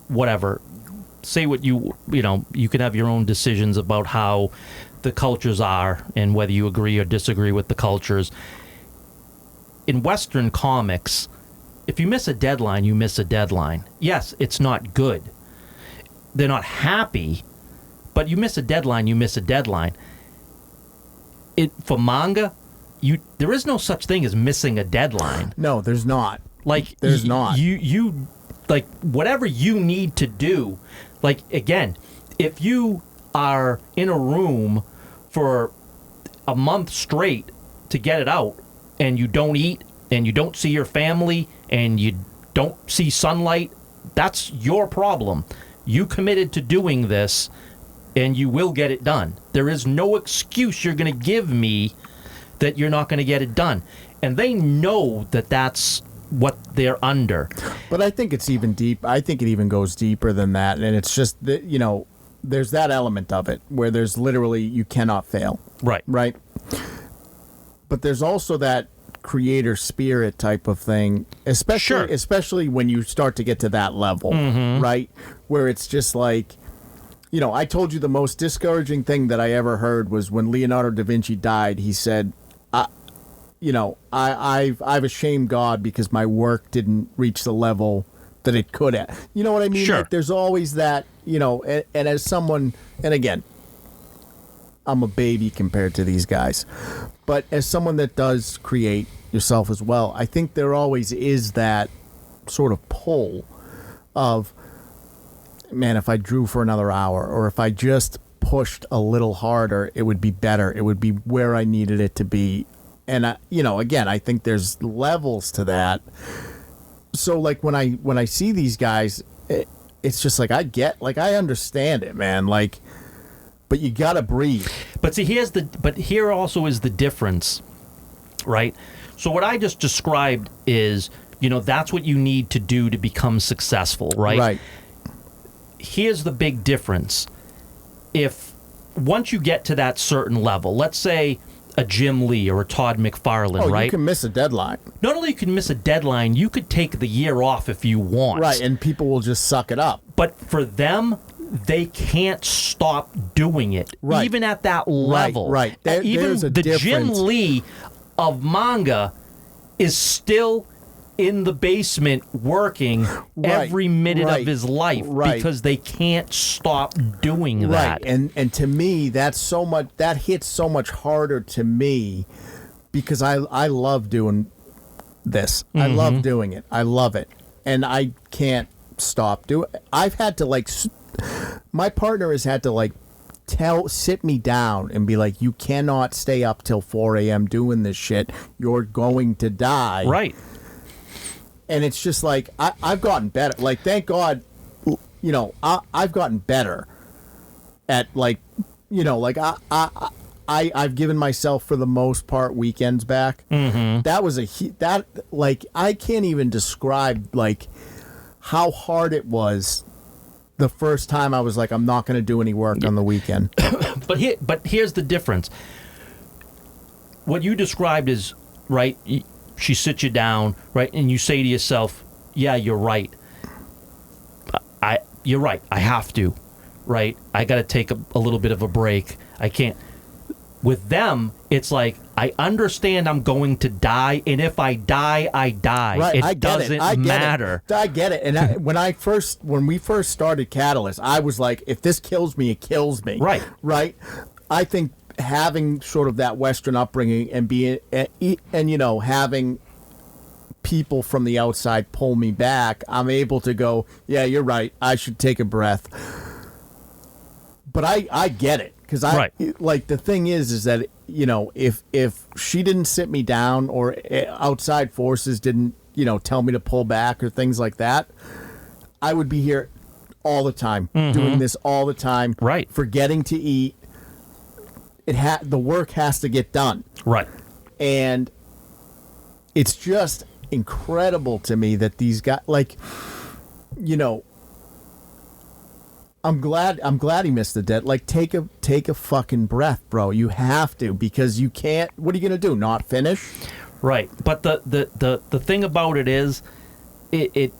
whatever. Say what you can have your own decisions about how the cultures are and whether you agree or disagree with the cultures. In Western comics, if you miss a deadline, you miss a deadline. Yes, it's not good. They're not happy, but you miss a deadline, you miss a deadline. For manga, there is no such thing as missing a deadline. No, there's not. Like, there's not. You like, whatever you need to do. Like, again, if you are in a room for a month straight to get it out, and you don't eat, and you don't see your family, and you don't see sunlight, that's your problem. You committed to doing this, and you will get it done. There is no excuse you're going to give me that you're not going to get it done. And they know that that's what they're under. But I think it's even deep. I think it even goes deeper than that. And it's just that, there's that element of it where there's literally, you cannot fail. Right. Right. But there's also that creator spirit type of thing, especially when you start to get to that level, right? Where it's just like, I told you the most discouraging thing that I ever heard was when Leonardo da Vinci died. He said, I've ashamed God because my work didn't reach the level that it could have. You know what I mean? Sure. Like, there's always that, and as someone, and again, I'm a baby compared to these guys, but as someone that does create yourself as well, I think there always is that sort of pull of, man, if I drew for another hour, or if I just pushed a little harder, it would be better. It would be where I needed it to be. And again, I think there's levels to that. So like when I see these guys, it's just like I understand it, man. Like, but you gotta breathe. But see, here also is the difference, right? So what I just described is, that's what you need to do to become successful, right? Right. Here's the big difference. If once you get to that certain level, let's say a Jim Lee or a Todd McFarlane, right? You can miss a deadline. Not only you can miss a deadline, you could take the year off if you want. Right, and people will just suck it up. But for them, they can't stop doing it, right, even at that level. Right. Even there's a the difference. Jim Lee of manga is still in the basement working every minute of his life because they can't stop doing that. Right, and to me, that hits so much harder to me because I love doing this. I love doing it. I love it. And I can't stop doing it. I've had to like, my partner has had to like sit me down and be like, you cannot stay up till 4 a.m. doing this shit. You're going to die. Right. And it's just like, I've gotten better. Like, thank God, you know, I've gotten better at like, you know, like I've given myself for the most part weekends back. That was that like, I can't even describe like how hard it was the first time I was like, I'm not going to do any work on the weekend. But here's the difference. What you described is, right, she sits you down, right, and you say to yourself, yeah, you're right. You're right. I have to, right? I got to take a little bit of a break. I can't. With them, it's like, I understand I'm going to die, and if I die, I die. Right, it doesn't matter. I get it. And when we first started Catalyst, I was like, if this kills me, it kills me. Right. Right. I think having sort of that Western upbringing and being, and you know, having people from the outside pull me back, I'm able to go, yeah, you're right. I should take a breath. But I get it. Because like the thing is that, you know, if she didn't sit me down or outside forces didn't, you know, tell me to pull back or things like that, I would be here all the time, doing this all the time, right? Forgetting to eat. The work has to get done, right? And it's just incredible to me that these guys, like, you know. I'm glad he missed the dead. Like, take a fucking breath, bro. You have to, because you can't. What are you gonna do? Not finish? Right. But the thing about it is, it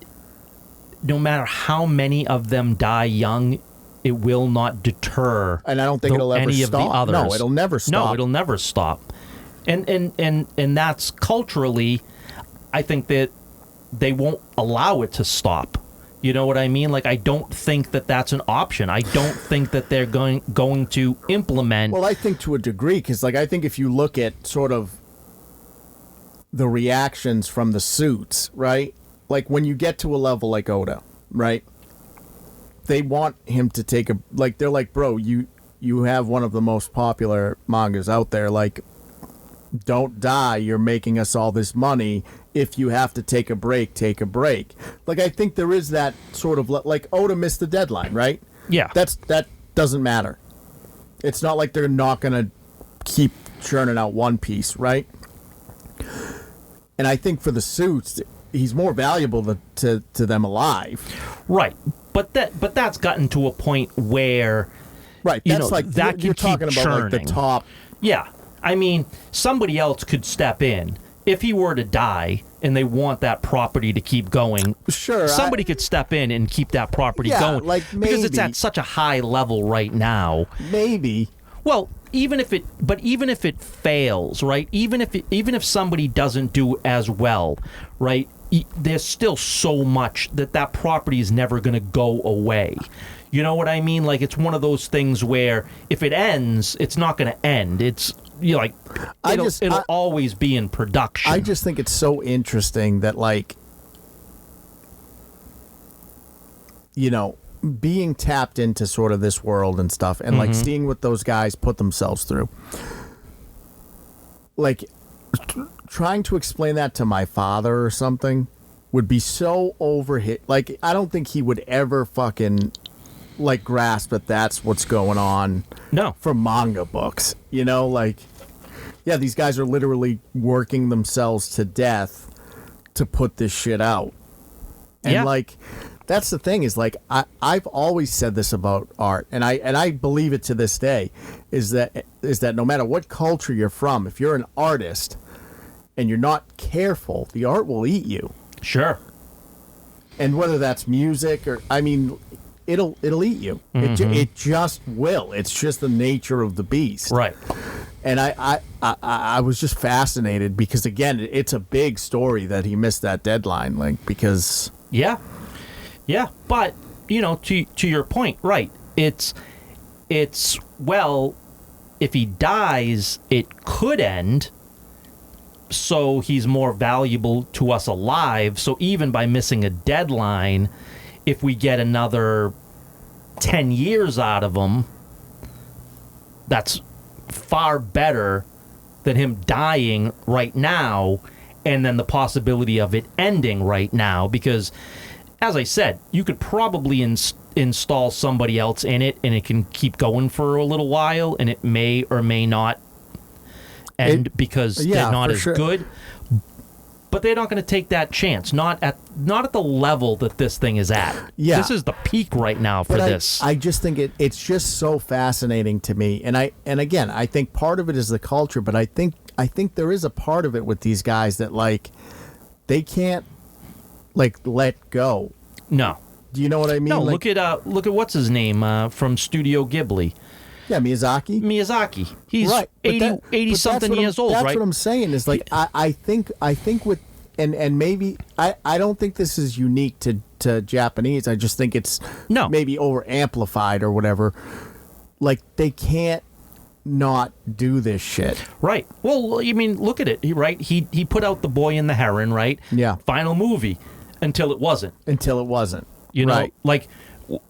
no matter how many of them die young, it will not deter. And I don't think it'll ever stop. Of the others. No, it'll never stop. No, it'll never stop. And that's culturally, I think that they won't allow it to stop. You know what I mean? Like, I don't think that that's an option. I don't think that they're going to implement. Well, I think to a degree, because, like, I think if you look at sort of the reactions from the suits, right? Like, when you get to a level like Oda, right? They want him to take they're like, bro, you have one of the most popular mangas out there. Like, don't die. You're making us all this money. If you have to take a break, take a break. Like, I think there is that sort of, like, Oda missed the deadline, right? Yeah. That doesn't matter. It's not like they're not going to keep churning out One Piece, right? And I think for the suits, he's more valuable to them alive. Right. But that's gotten to a point where, right, that's like that you're can talking keep about churning. Like the top. Yeah. I mean, somebody else could step in. If he were to die and they want that property to keep going, sure, somebody could step in and keep that property going. Like, maybe, because it's at such a high level right now. Maybe. Well, even if it fails, right? Even if somebody doesn't do as well, right? There's still so much that property is never going to go away. You know what I mean? Like, it's one of those things where if it ends, it's not going to end. It's like it'll always be in production. I just think it's so interesting that, like, you know, being tapped into sort of this world and stuff, and like seeing what those guys put themselves through. Like, trying to explain that to my father or something would be so overhit. Like, I don't think he would ever fucking like grasp that that's what's going on. No. For manga books, you know, like, yeah, these guys are literally working themselves to death to put this shit out. And like, that's the thing is, like, I've always said this about art, and I believe it to this day, is that no matter what culture you're from, if you're an artist and you're not careful, the art will eat you. Sure. And whether that's music or, I mean, it'll eat you. It just will. It's just the nature of the beast. Right. And I was just fascinated because, again, it's a big story that he missed that deadline, like, because yeah, but you know, to your point, right? It's well, if he dies, it could end. so he's more valuable to us alive. So even by missing a deadline, if we get another 10 years out of him, that's far better than him dying right now and then the possibility of it ending right now. Because, as I said, you could probably install somebody else in it and it can keep going for a little while, and it may or may not end because they're not as good. But they're not going to take that chance. Not at the level that this thing is at. Yeah. This is the peak right now for this. I just think it's just so fascinating to me. And again, I think part of it is the culture, but I think there is a part of it with these guys that like they can't like let go. No. Do you know what I mean? No, like, look at what's his name from Studio Ghibli. Yeah, Miyazaki. He's right. 80 something years old, that's right? That's what I'm saying is like I think with and maybe I don't think this is unique to Japanese. I just think it's maybe over amplified or whatever. Like they can't not do this shit. Right. Well, I mean, look at it. He put out The Boy and the Heron, right? Yeah. Final movie until it wasn't. You know, right. like,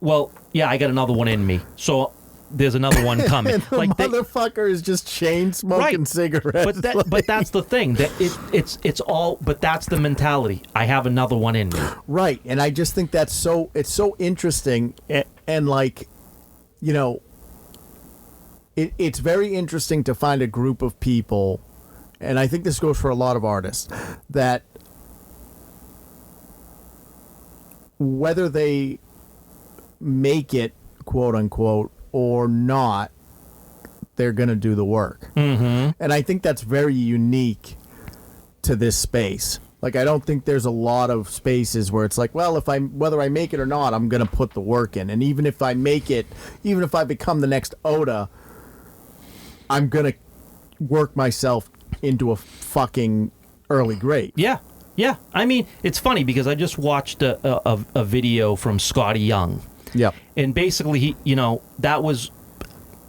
well, yeah, I got another one in me. So there's another one coming. And the motherfucker is just chain smoking cigarettes. But that's the thing. That it's all. But that's the mentality. I have another one in me. Right, and I just think it's so interesting, and like, you know, it's very interesting to find a group of people, and I think this goes for a lot of artists, that whether they make it, quote unquote, or not, they're going to do the work. Mm-hmm. And I think that's very unique to this space. Like, I don't think there's a lot of spaces where it's like, well, whether I make it or not, I'm going to put the work in. And even if I make it, even if I become the next Oda, I'm going to work myself into a fucking early grave. Yeah. Yeah. I mean, it's funny because I just watched a video from Scotty Young. Yeah. And basically, he, that was,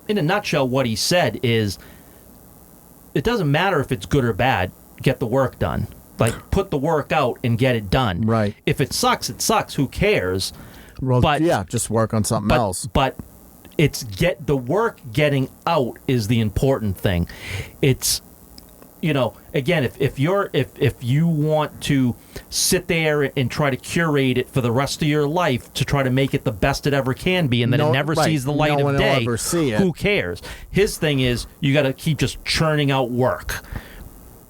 in a nutshell, what he said is, it doesn't matter if it's good or bad, get the work done. Like, put the work out and get it done. Right. If it sucks, it sucks. Who cares? Well, just work on something else. But it's the work getting out is the important thing. It's, again, if you want to sit there and try to curate it for the rest of your life to try to make it the best it ever can be, and then it never sees the light of day, who cares? His thing is you got to keep just churning out work.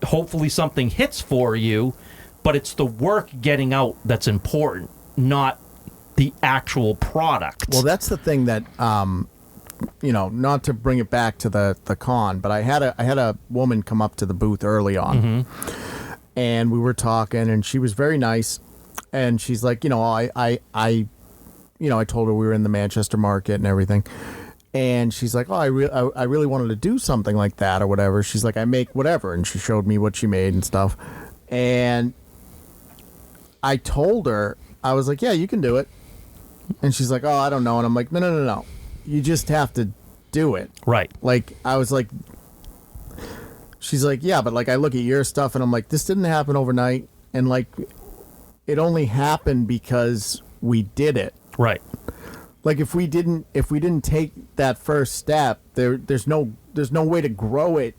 Hopefully something hits for you, but it's the work getting out that's important, not the actual product. Well, that's the thing that not to bring it back to the con, but I had a woman come up to the booth early on, and we were talking, and she was very nice, and she's like, I told her we were in the Manchester market and everything, and she's like, I really wanted to do something like that or whatever. She's like, I make whatever, and she showed me what she made and stuff, and I told her, I was like, yeah, you can do it, and she's like, oh, I don't know, and I'm like, no. You just have to do it. Right. Like, I was like, she's like, yeah, but like, I look at your stuff and I'm like, this didn't happen overnight. And like, it only happened because we did it. Right. Like, if we didn't take that first step, there's no way to grow it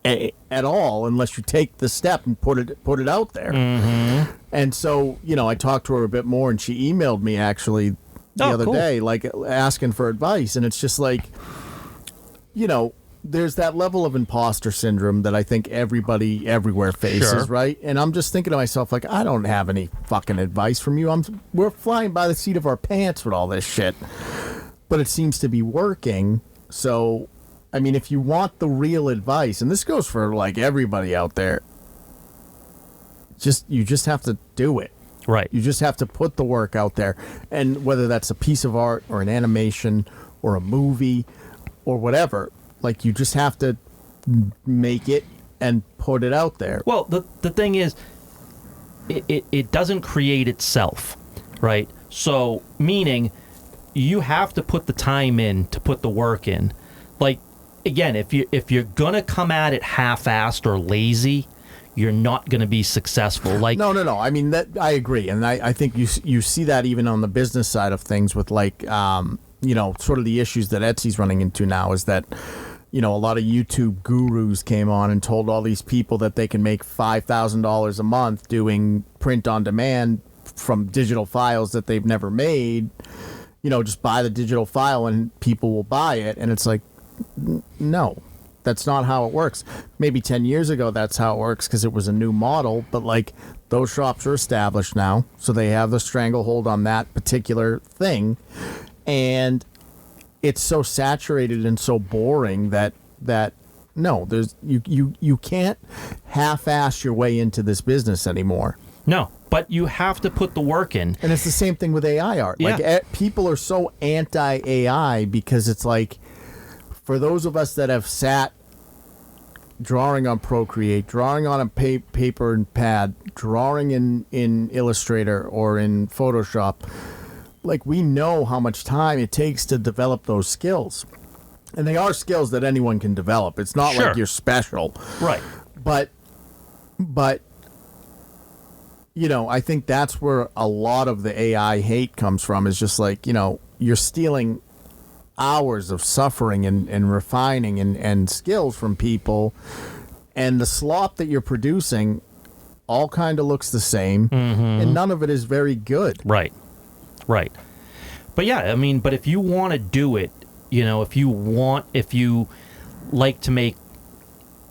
at all unless you take the step and put it out there. Mm-hmm. And so, I talked to her a bit more, and she emailed me actually the other day, like, asking for advice, and it's just like, there's that level of imposter syndrome that I think everybody everywhere faces, right? And I'm just thinking to myself, like, I don't have any fucking advice from you. We're flying by the seat of our pants with all this shit, but it seems to be working. So, I mean, if you want the real advice, and this goes for like everybody out there, you just have to do it. Right. You just have to put the work out there. And whether that's a piece of art or an animation or a movie or whatever, like, you just have to make it and put it out there. Well, the thing is, it doesn't create itself, right? So, meaning, you have to put the time in to put the work in. Like, again, if you're going to come at it half-assed or lazy, you're not going to be successful. Like, no. I mean, that I agree, and I think you see that even on the business side of things with like sort of the issues that Etsy's running into now is that a lot of YouTube gurus came on and told all these people that they can make $5,000 a month doing print on demand from digital files that they've never made. Just buy the digital file and people will buy it, and it's like, no. That's not how it works. Maybe 10 years ago, that's how it works because it was a new model. But, like, those shops are established now. So they have the stranglehold on that particular thing. And it's so saturated and so boring that no, you can't half-ass your way into this business anymore. No, but you have to put the work in. And it's the same thing with AI art. Yeah. Like, people are so anti-AI because it's like, for those of us that have sat drawing on Procreate, drawing on a paper and pad, drawing in Illustrator or in Photoshop, like, we know how much time it takes to develop those skills. And they are skills that anyone can develop. It's not Sure. like you're special. Right. But I think that's where a lot of the AI hate comes from, is just like, you're stealing hours of suffering and refining and skills from people, and the slop that you're producing all kind of looks the same, and none of it is very good. Right. But yeah, I mean, but if you want to do it, if you like to make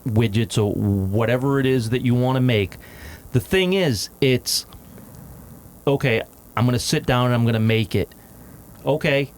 widgets or whatever it is that you want to make, the thing is, it's okay, I'm going to sit down and I'm going to make it. Okay.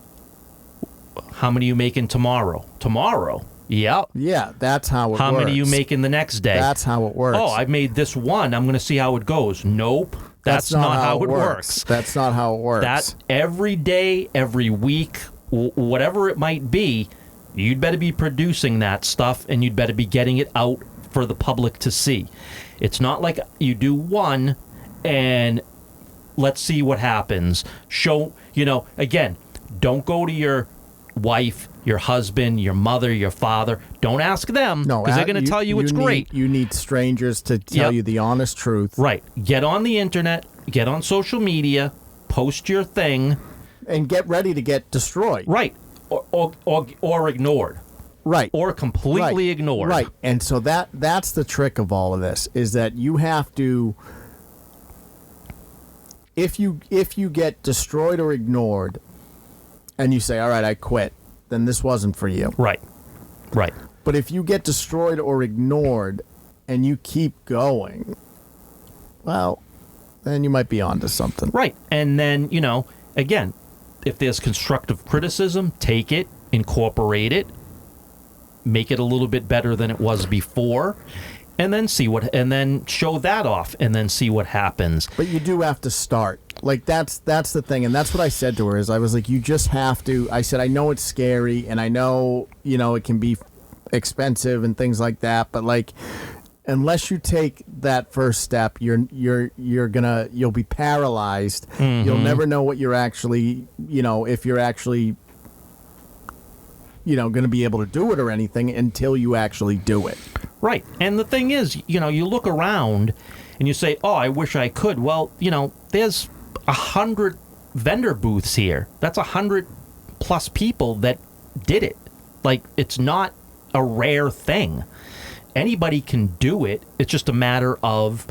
How many are you making tomorrow? Tomorrow? Yep. Yeah, that's how it works. How many are you making the next day? That's how it works. Oh, I made this one. I'm going to see how it goes. Nope. That's not how it works. That's not how it works. That every day, every week, whatever it might be, you'd better be producing that stuff, and you'd better be getting it out for the public to see. It's not like you do one and let's see what happens. Show, again, don't go to your wife, your husband, your mother, your father. Don't ask them, because they're going to tell you it's great. You need strangers to tell you the honest truth. Right. Get on the internet, get on social media, post your thing. And get ready to get destroyed. Right. Or ignored. Right. Or completely ignored. Right. And so that's the trick of all of this, is that you have to, if you get destroyed or ignored, and you say, all right, I quit, then this wasn't for you. Right. But if you get destroyed or ignored and you keep going, well, then you might be onto something. Right. And then, again, if there's constructive criticism, take it, incorporate it, make it a little bit better than it was before, and then show that off, and then see what happens. But you do have to start. Like, that's the thing, and that's what I said to her, is I was like, you just have to. I said, I know it's scary, and I know, it can be expensive and things like that, but like, unless you take that first step, you'll be paralyzed. Mm-hmm. You'll never know what you're actually, if you're actually, going to be able to do it or anything until you actually do it. Right. And the thing is, you look around and you say, oh, I wish I could. Well, there's 100 vendor booths here. That's 100 plus people that did it. Like, it's not a rare thing. Anybody can do it. It's just a matter of,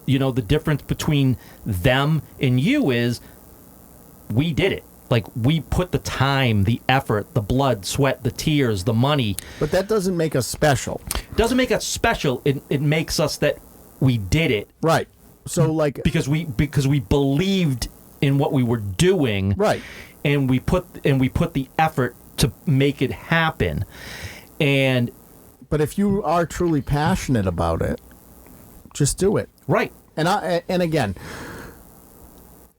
the difference between them and you is we did it. Like, we put the time, the effort, the blood, sweat, the tears, the money. But that doesn't make us special. It doesn't make us special. It makes us that we did it. Right. So, like, because we believed in what we were doing. Right. And we put the effort to make it happen. But if you are truly passionate about it, just do it. Right. And again,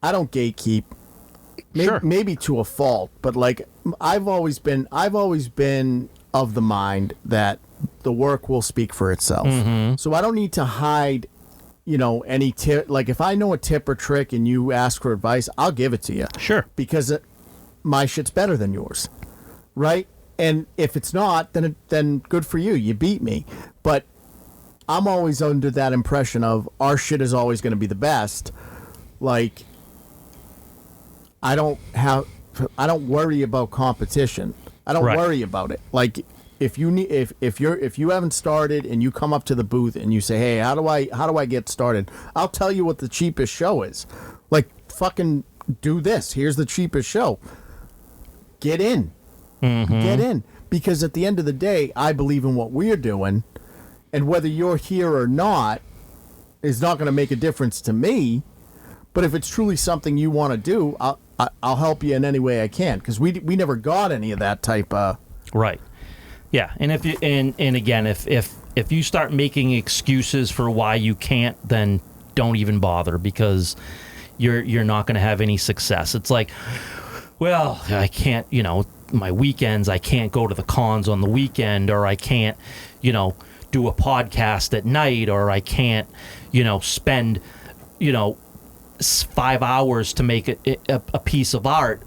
I don't gatekeep. Maybe to a fault, but like, I've always been of the mind that the work will speak for itself. Mm-hmm. So I don't need to hide, any tip. Like, if I know a tip or trick and you ask for advice, I'll give it to you. Sure. Because my shit's better than yours, right? And if it's not, then good for you. You beat me. But I'm always under that impression of our shit is always going to be the best. Like, I don't worry about competition. I don't Right. worry about it. Like, if you haven't started and you come up to the booth and you say, "Hey, how do I get started?" I'll tell you what the cheapest show is. Like, fucking do this. Here's the cheapest show. Get in. Get in. Because at the end of the day, I believe in what we're doing, and whether you're here or not is not going to make a difference to me. But if it's truly something you want to do, I'll help you in any way I can, because we never got any of that type of. Right. Yeah, and if you and again, if you start making excuses for why you can't, then don't even bother, because you're not going to have any success. It's like, well, I can't, my weekends, I can't go to the cons on the weekend, or I can't, do a podcast at night, or I can't, spend, 5 hours to make a piece of art.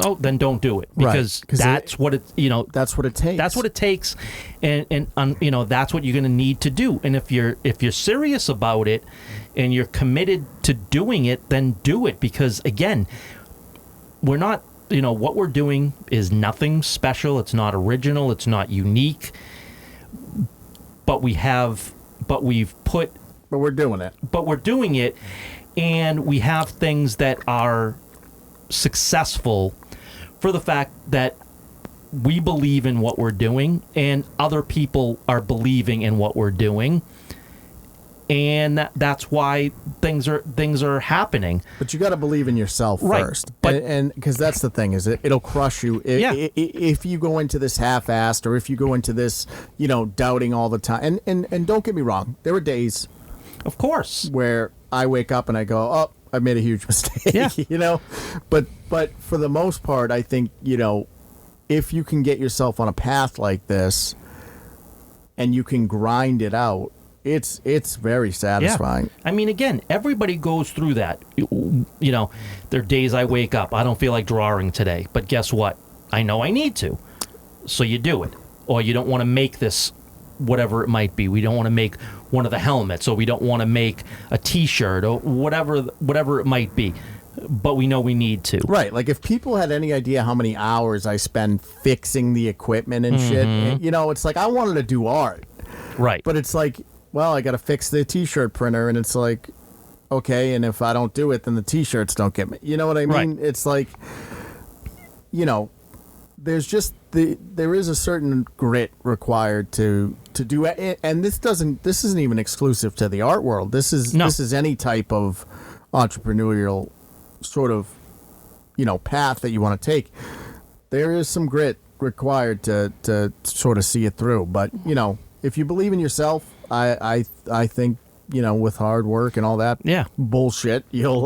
Oh, then don't do it, because that's what it that's what it takes. That's what it takes, and that's what you're going to need to do. And if you're serious about it and you're committed to doing it, then do it, because again, we're not, what we're doing is nothing special. It's not original. It's not unique. But we're doing it. But we're doing it, and we have things that are successful for the fact that we believe in what we're doing, and other people are believing in what we're doing, and that's why things are happening. But you got to believe in yourself first, but and because that's the thing, is it'll crush you if you go into this half-assed, or if you go into this doubting all the time. And don't get me wrong, there were days, of course, where I wake up and I go, oh, I made a huge mistake. Yeah. But for the most part, I think, if you can get yourself on a path like this and you can grind it out, it's very satisfying. Yeah. I mean, again, everybody goes through that. There are days I wake up, I don't feel like drawing today, but guess what? I know I need to. So you do it. Or you don't want to make this, whatever it might be. We don't want to make one of the helmets, or we don't want to make a T-shirt, or whatever it might be. But we know we need to. Right. Like, if people had any idea how many hours I spend fixing the equipment and shit, it's like, I wanted to do art. Right. But it's like, well, I got to fix the T-shirt printer, and it's like, okay, and if I don't do it, then the T-shirts don't get me. You know what I mean? Right. It's like, there's just there is a certain grit required to do it, and this isn't even exclusive to the art world. This is any type of entrepreneurial sort of path that you want to take. There is some grit required to sort of see it through, but if you believe in yourself, I think with hard work and all that bullshit, you'll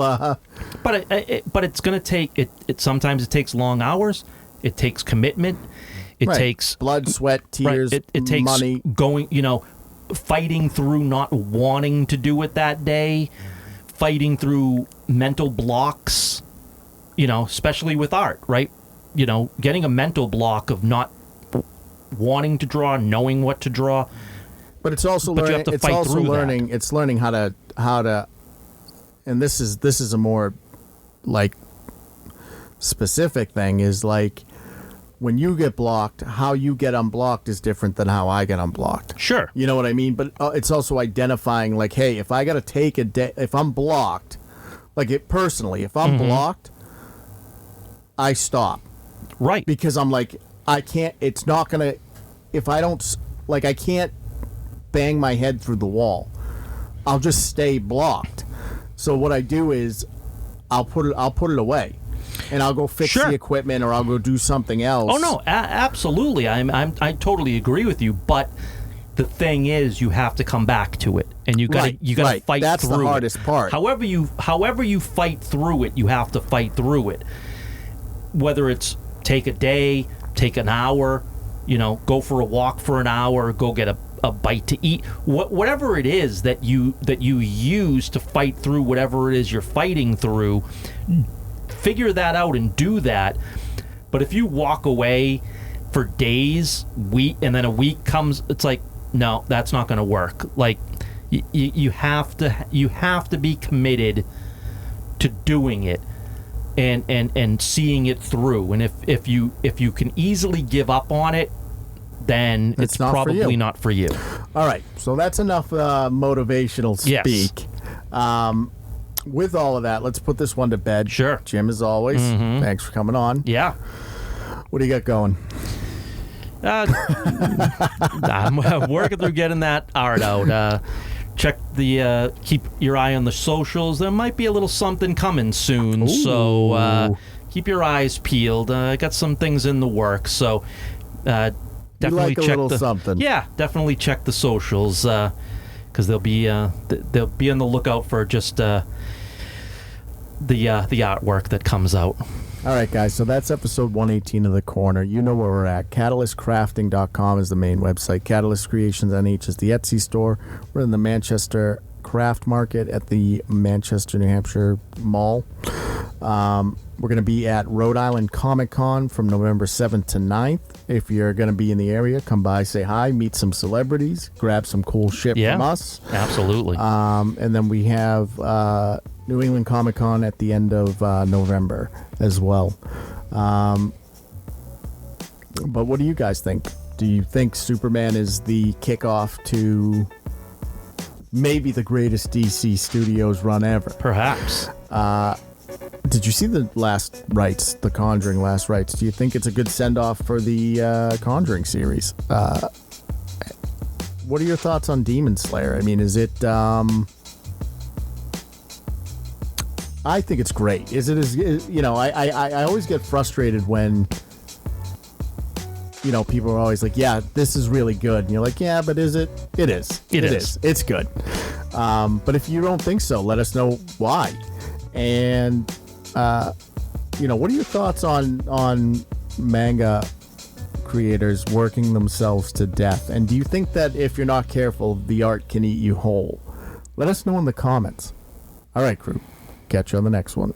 but it's going to take it sometimes it takes long hours. It takes commitment. It takes blood, sweat, tears, it takes money, going, fighting through not wanting to do it that day, fighting through mental blocks, especially with art, right? Getting a mental block of not wanting to draw, knowing what to draw. But it's also learning. It's also learning. It's learning how to, and this is a more like specific thing, is like, when you get blocked, how you get unblocked is different than how I get unblocked. Sure. You know what I mean? But it's also identifying, like, hey, if I got to take a day, if I'm blocked, like personally, if I'm blocked, I stop. Right. Because I'm like, I can't, it's not going to, if I don't, like, I can't bang my head through the wall. I'll just stay blocked. So what I do is I'll put it away. And I'll go fix the equipment, or I'll go do something else. Oh no, absolutely. I totally agree with you. But the thing is, you have to come back to it, and you got to fight That's through it. That's the hardest part. However you fight through it, you have to fight through it. Whether it's take a day, take an hour, go for a walk for an hour, go get a bite to eat, whatever it is that you use to fight through whatever it is you're fighting through. Figure that out and do that. But if you walk away for days, and then a week comes, it's like, no, that's not going to work. Like, you have to be committed to doing it and seeing it through. And if you can easily give up on it, then it's probably not for you. All right, so that's enough motivational speak. Yes. With all of that, let's put this one to bed. Sure. Jim, as always, thanks for coming on. Yeah. What do you got going? I'm working through getting that art out. Check keep your eye on the socials. There might be a little something coming soon. Ooh. So keep your eyes peeled. I got some things in the works. So definitely like a check little something. Yeah, definitely check the socials because they'll be on the lookout for just the artwork that comes out. All right, guys, so that's episode 118 of The Corner. You know where we're at. CatalystCrafting.com is the main website. Catalyst Creations NH is the Etsy store. We're in the Manchester Craft Market at the Manchester, New Hampshire Mall. We're going to be at Rhode Island Comic Con from November 7th to 9th. If you're going to be in the area, come by, say hi, meet some celebrities, grab some cool shit from us. Absolutely. And then we have New England Comic Con at the end of November as well. But what do you guys think? Do you think Superman is the kickoff to maybe the greatest DC Studios run ever? Perhaps. Did you see the last rites, the Conjuring last rites? Do you think it's a good send-off for the Conjuring series? What are your thoughts on Demon Slayer? I mean, is it... I think it's great. Is it as... You know, I always get frustrated when... You know, people are always like, yeah, this is really good. And you're like, yeah, but is it? It is. It is. It's good. But if you don't think so, let us know why. And... you know, what are your thoughts on manga creators working themselves to death? And do you think that if you're not careful, the art can eat you whole? Let us know in the comments. All right, crew. Catch you on the next one.